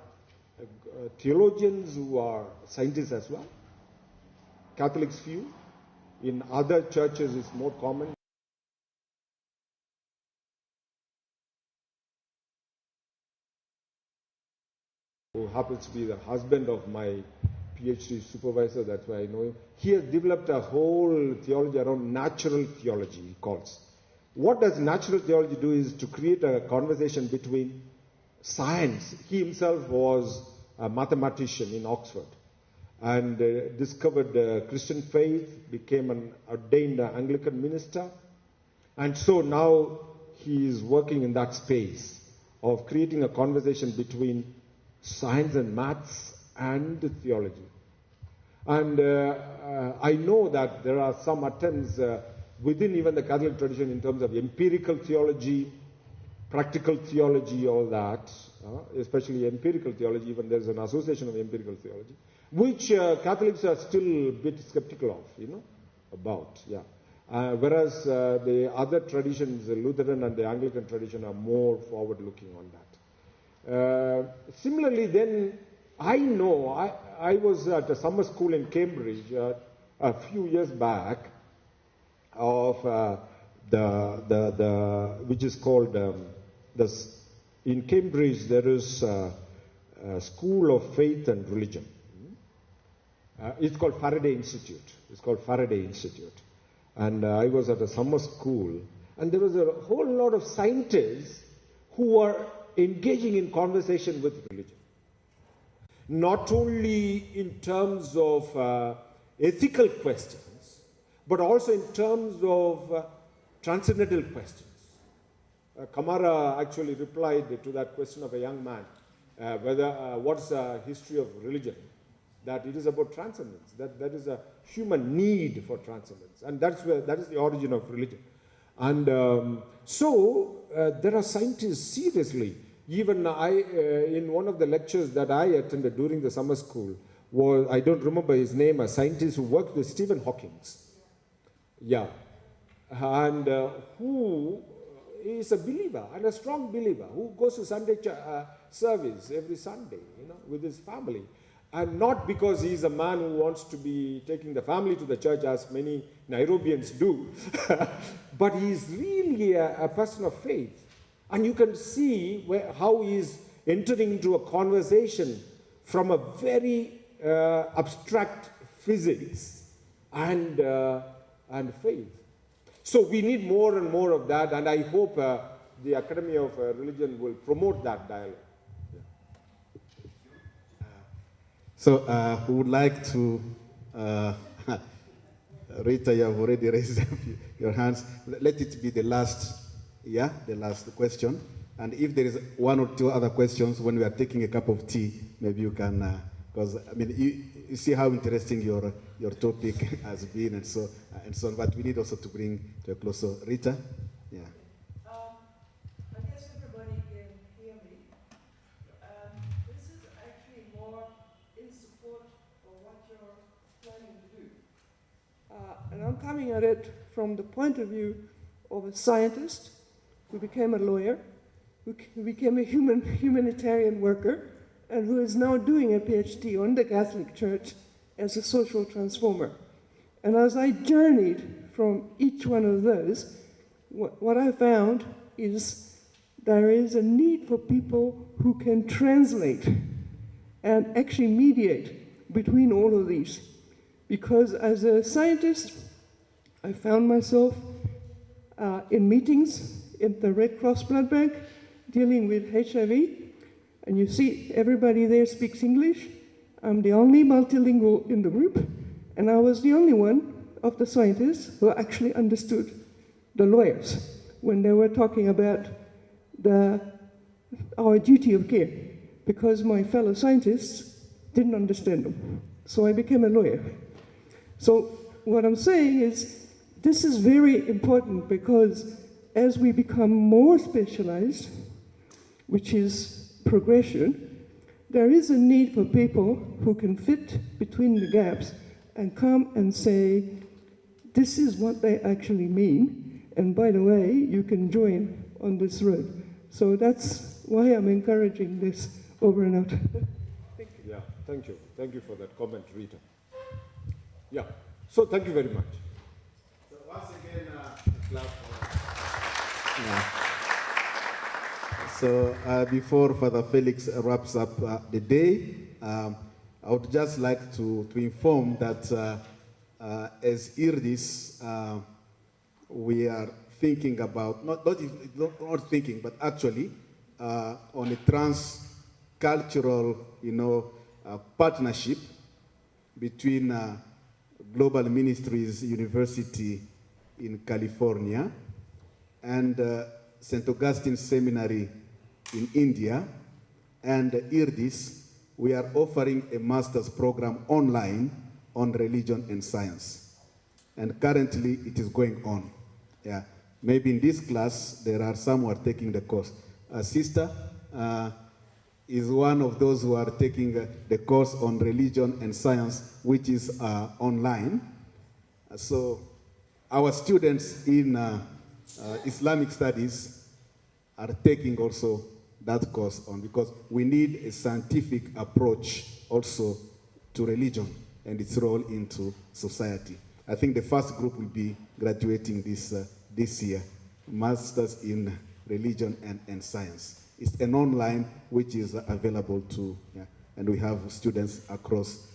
theologians who are scientists as well. Catholics few. In other churches it's more common. Who happens to be the husband of my PhD supervisor, that's why I know him. He has developed a whole theology around natural theology, he calls. What does natural theology do is to create a conversation between science. He himself was a mathematician in Oxford and discovered Christian faith, became an ordained Anglican minister, and so now he is working in that space of creating a conversation between science and maths and theology. And I know that there are some attempts within even the Catholic tradition in terms of empirical theology, practical theology, all that, especially empirical theology. Even there's an association of empirical theology, which Catholics are still a bit skeptical of, about, yeah. Whereas the other traditions, the Lutheran and the Anglican tradition, are more forward-looking on that. Similarly, then, I know, I was at a summer school in Cambridge a few years back of which is called, in Cambridge there is a School of Faith and Religion. It's called Faraday Institute. It's called Faraday Institute. And I was at a summer school, and there was a whole lot of scientists who were engaging in conversation with religion. Not only in terms of ethical questions, but also in terms of transcendental questions. Kamara actually replied to that question of a young man, what's the history of religion? That it is about transcendence, that is a human need for transcendence, and that is the origin of religion. And so there are scientists, seriously, even in one of the lectures that I attended during the summer school, I don't remember his name, a scientist who worked with Stephen Hawking. Yeah. And who is a believer, and a strong believer, who goes to Sunday service every Sunday, with his family. And not because he's a man who wants to be taking the family to the church, as many Nairobians do, but he's really a person of faith. And you can see how he's entering into a conversation from a very abstract physics and faith. So we need more and more of that, and I hope the Academy of Religion will promote that dialogue. So we would like to, Rita, you have already raised your hands. Let it be the last, the last question. And if there is one or two other questions when we are taking a cup of tea, maybe you can, because I mean, you see how interesting your topic has been and so on. But we need also to bring to a close. So Rita, yeah. I guess everybody can hear me. This is actually more in support of what you're planning to do. And I'm coming at it from the point of view of a scientist who became a lawyer, who became a humanitarian worker, and who is now doing a PhD on the Catholic Church as a social transformer. And as I journeyed from each one of those, what I found is there is a need for people who can translate and actually mediate between all of these. Because as a scientist, I found myself in meetings in the Red Cross Blood Bank dealing with HIV, and you see everybody there speaks English. I'm the only multilingual in the group, and I was the only one of the scientists who actually understood the lawyers when they were talking about our duty of care, because my fellow scientists didn't understand them. So I became a lawyer. So what I'm saying is this is very important, because as we become more specialized, which is progression, there is a need for people who can fit between the gaps and come and say, this is what they actually mean, and by the way, you can join on this road. So that's why I'm encouraging this over and out. Thank you. Yeah, thank you. Thank you for that comment, Rita. Yeah, so thank you very much. So once again, clap for... Yeah. So before Father Felix wraps up the day, I would just like to inform that as IRDIS, we are thinking about, not thinking, but actually on a trans-cultural, partnership between Global Ministries University in California and St. Augustine Seminary in India, and IRDIS. We are offering a master's program online on religion and science. And currently it is going on. Yeah. Maybe in this class, there are some who are taking the course. A sister is one of those who are taking the course on religion and science, which is online. So our students in Islamic studies are taking also that course on, because we need a scientific approach also to religion and its role into society. I think the first group will be graduating this year, Masters in Religion and Science. It's an online which is available to, and we have students across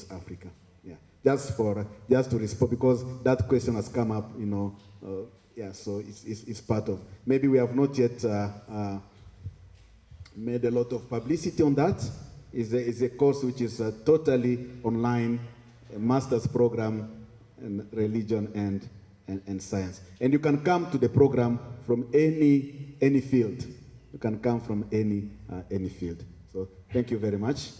Africa. Yeah, just to respond, because that question has come up, so it's part of, maybe we have not yet made a lot of publicity on that. Is a course which is totally online, a master's program in religion and science. And you can come to the program from any field. You can come from any field. So thank you very much.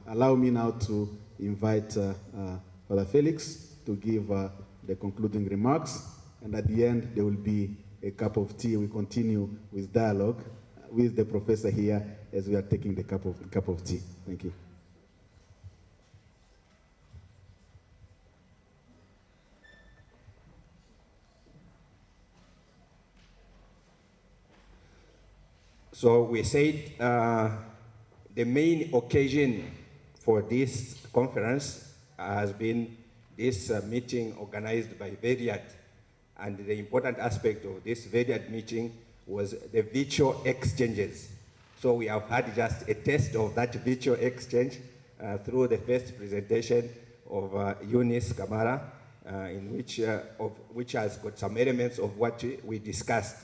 Allow me now to invite Father Felix to give the concluding remarks. And at the end, there will be a cup of tea. We continue with dialogue with the professor here as we are taking the cup of tea. Thank you. So we said the main occasion for this conference has been this meeting organized by VERIAD. And the important aspect of this VERIAD meeting was the virtual exchanges. So we have had just a taste of that virtual exchange through the first presentation of Eunice Kamara, which has got some elements of what we discussed.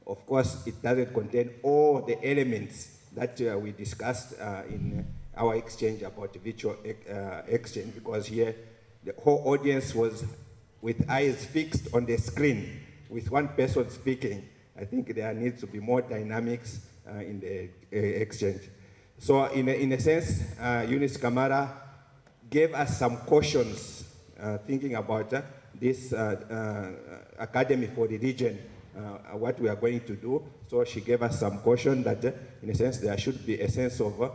Of course, it doesn't contain all the elements that we discussed in our exchange about virtual exchange, because here the whole audience was with eyes fixed on the screen with one person speaking. I think there needs to be more dynamics in the exchange. So in a sense, Eunice Kamara gave us some cautions thinking about this Academy for the Region, what we are going to do. So she gave us some caution that in a sense there should be a sense of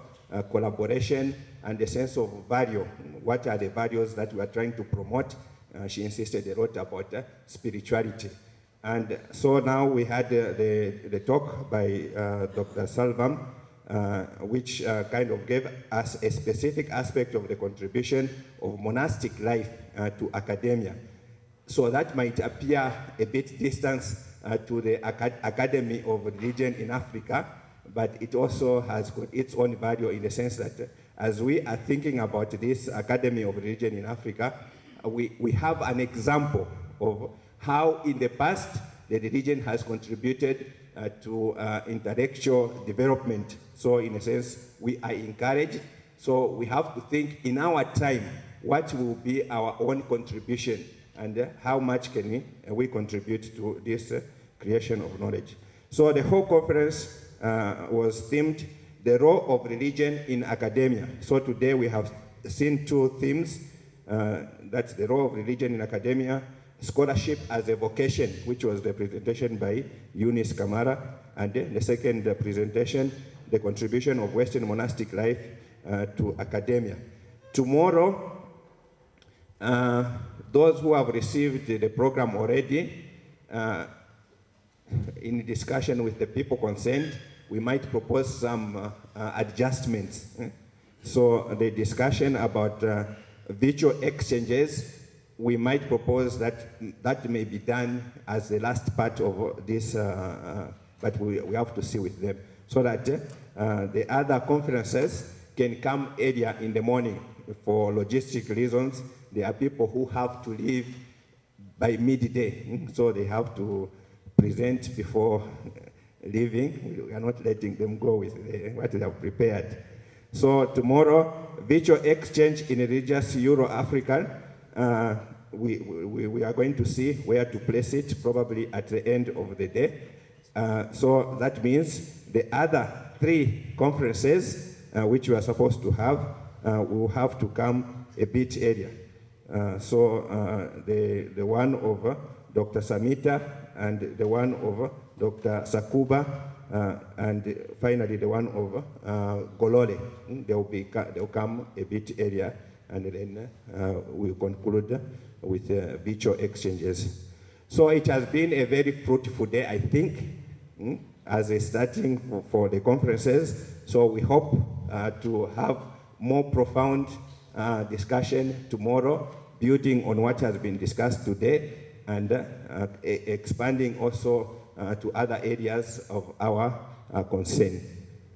collaboration and a sense of value. What are the values that we are trying to promote? She insisted a lot about spirituality. And so now we had the talk by Dr. Salvam, which kind of gave us a specific aspect of the contribution of monastic life to academia. So that might appear a bit distant to the Academy of Religion in Africa, but it also has got its own value in the sense that as we are thinking about this Academy of Religion in Africa, we have an example of how in the past the religion has contributed to intellectual development. So in a sense, we are encouraged. So we have to think in our time, what will be our own contribution and how much can we contribute to this creation of knowledge. So the whole conference was themed, the role of religion in academia. So today we have seen two themes. That's the role of religion in academia, scholarship as a vocation, which was the presentation by Eunice Kamara, and the second presentation, the contribution of Western monastic life to academia. Tomorrow, those who have received the program already, in discussion with the people concerned, we might propose some adjustments. So the discussion about virtual exchanges, we might propose that may be done as the last part of this, but we have to see with them, so that the other conferences can come earlier in the morning. For logistic reasons, there are people who have to leave by midday, so they have to present before leaving. We are not letting them go with what they have prepared. So tomorrow, virtual exchange in religious Euro-African, we are going to see where to place it, probably at the end of the day. So that means the other three conferences which we are supposed to have will have to come a bit earlier. The one of Dr. Samita and the one of Dr. Sakuba, and finally the one of Golole. They'll come a bit earlier, and then we'll conclude with virtual exchanges. So it has been a very fruitful day, I think, as a starting for the conferences. So we hope to have more profound discussion tomorrow, building on what has been discussed today, and expanding also to other areas of our concern.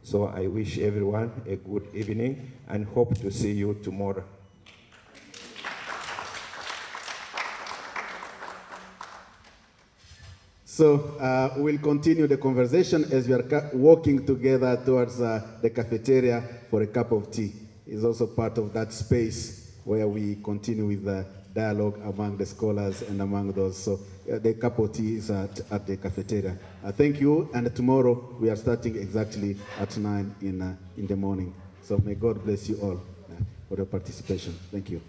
So I wish everyone a good evening and hope to see you tomorrow. So we'll continue the conversation as we are walking together towards the cafeteria for a cup of tea. It's also part of that space where we continue with the dialogue among the scholars and among those. So the cup of tea is at the cafeteria. Thank you, and tomorrow we are starting exactly at 9 in the morning. So may God bless you all for your participation. Thank you.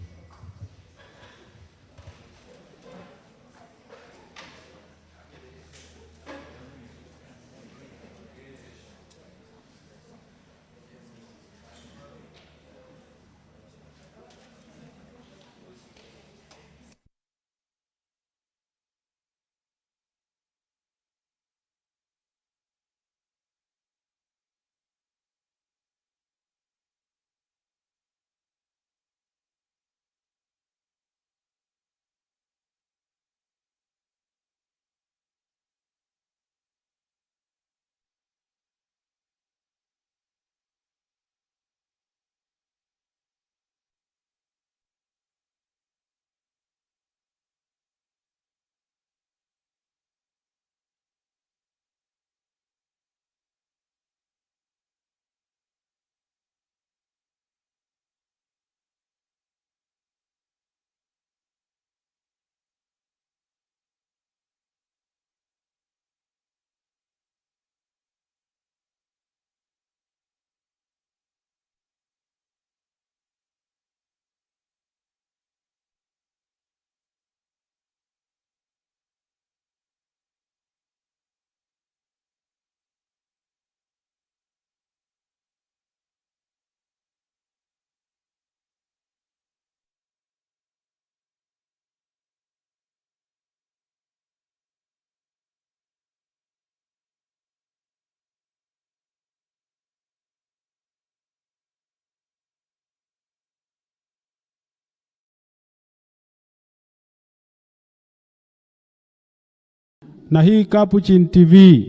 Na hii CAPUCHIN TV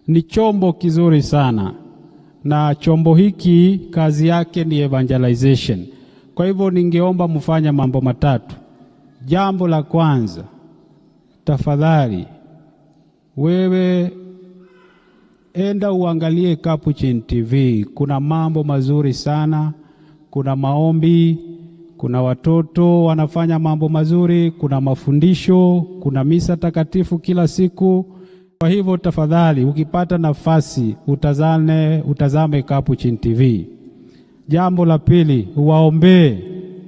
ni chombo kizuri sana, na chombo hiki kazi yake ni evangelization. Kwa hivyo ningeomba mfanye mambo matatu. Jambo la kwanza, tafadhali wewe enda uangalie CAPUCHIN TV. Kuna mambo mazuri sana, kuna maombi, kuna watoto wanafanya mambo mazuri, kuna mafundisho, kuna misa takatifu kila siku. Kwa hivyo tafadhali ukipata nafasi utazame CAPUCHIN TV. Jambo la pili, uwaombee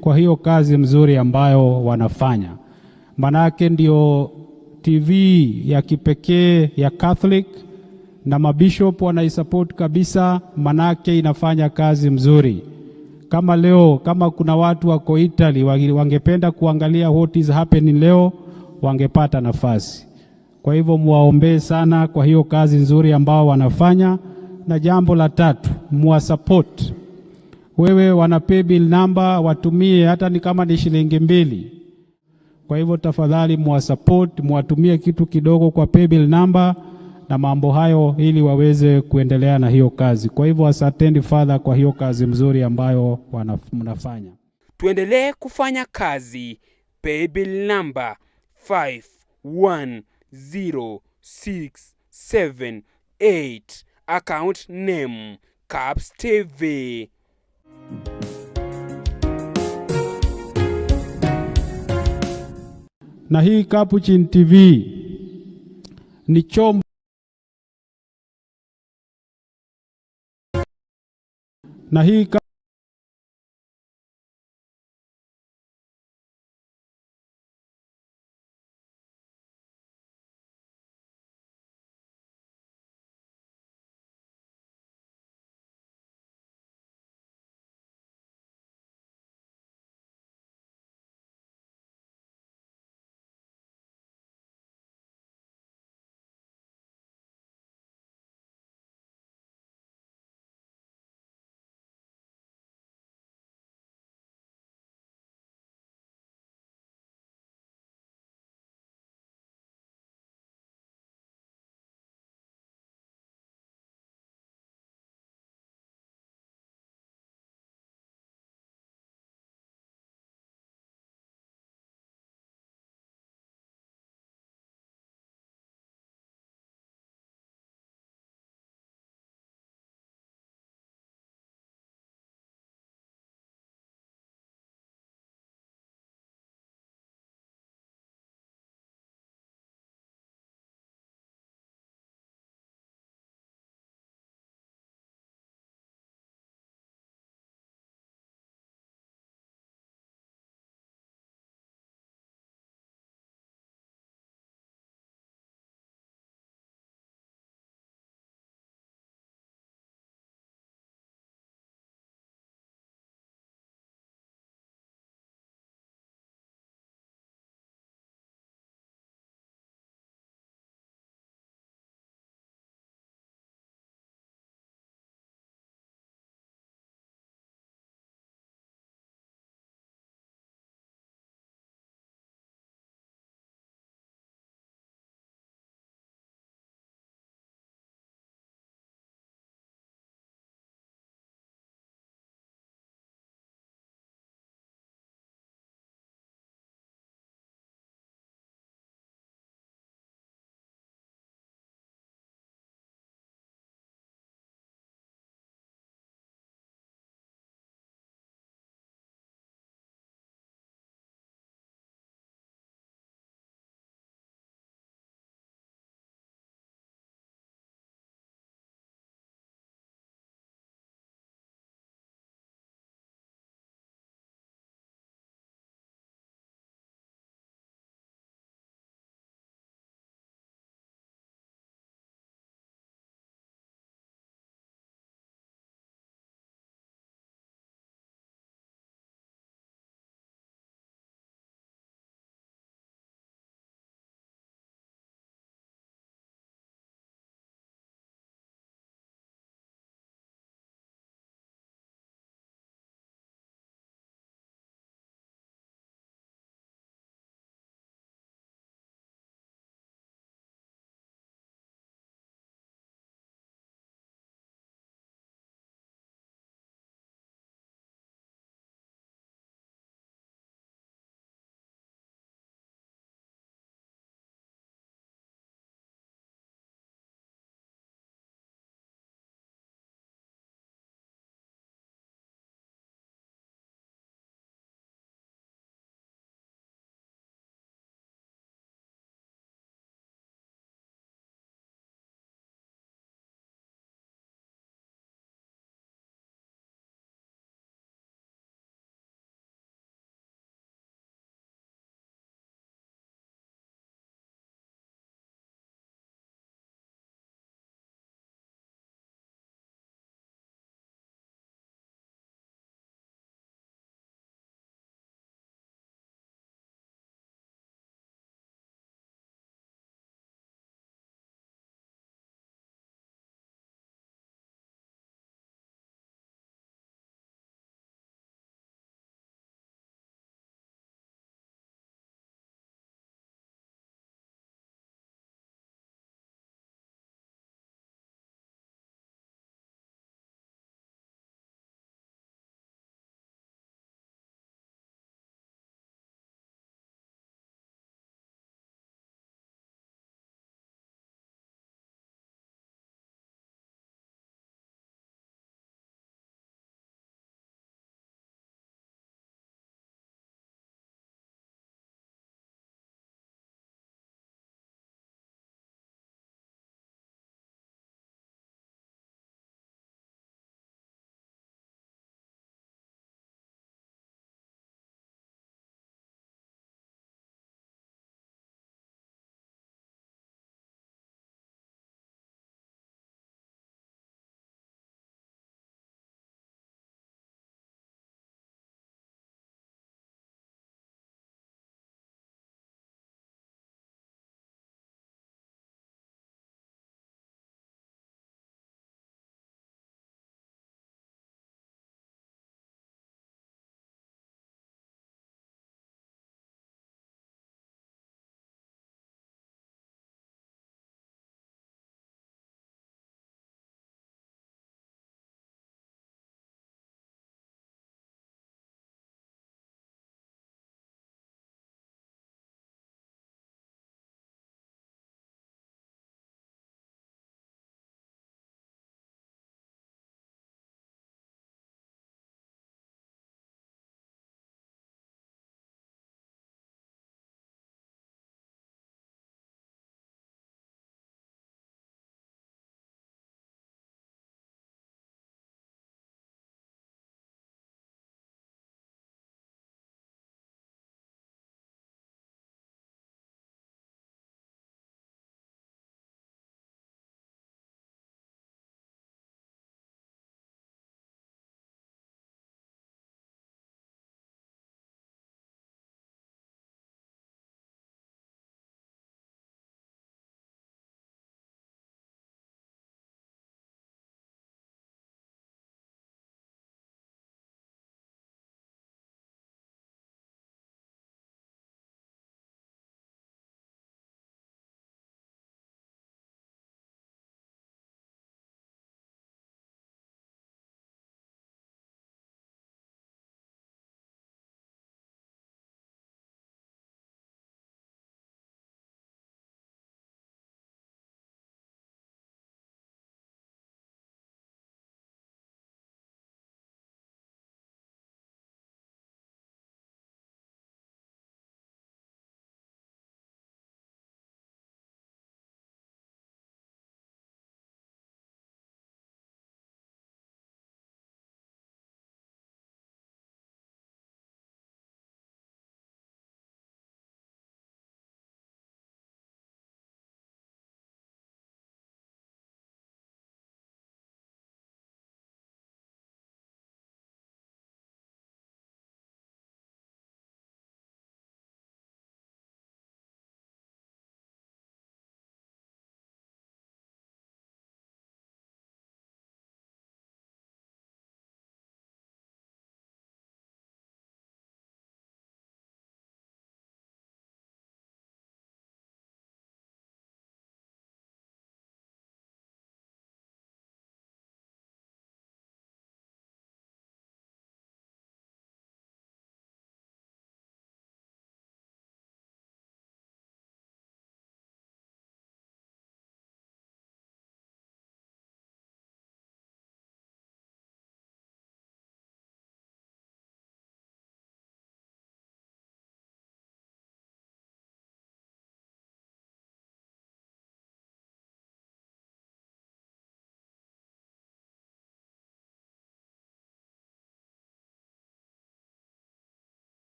kwa hiyo kazi mzuri ambayo wanafanya. Manake ndio TV ya kipekee ya Catholic, na mabishop wanaisupport kabisa, manake inafanya kazi mzuri. Kama leo, kama kuna watu wako Italy wangependa kuangalia what is happening leo, wangepata nafasi. Kwa hivyo muwaombee sana kwa hiyo kazi nzuri ambao wanafanya. Na jambo la tatu, muwasupport. Wewe wana Paybill number, watumie hata ni kama ni shilingi 2. Kwa hivyo tafadhali muwasupport, muwatumie kitu kidogo kwa Paybill number na mambo hayo, ili waweze kuendelea na hiyo kazi. Kwa hivyo asanteni Father kwa hiyo kazi mzuri ambayo mnafanya. Tuendelee kufanya kazi. Paybill number 51068. Account name capstv. Na hii CAPUCHIN TV ni chombo na hii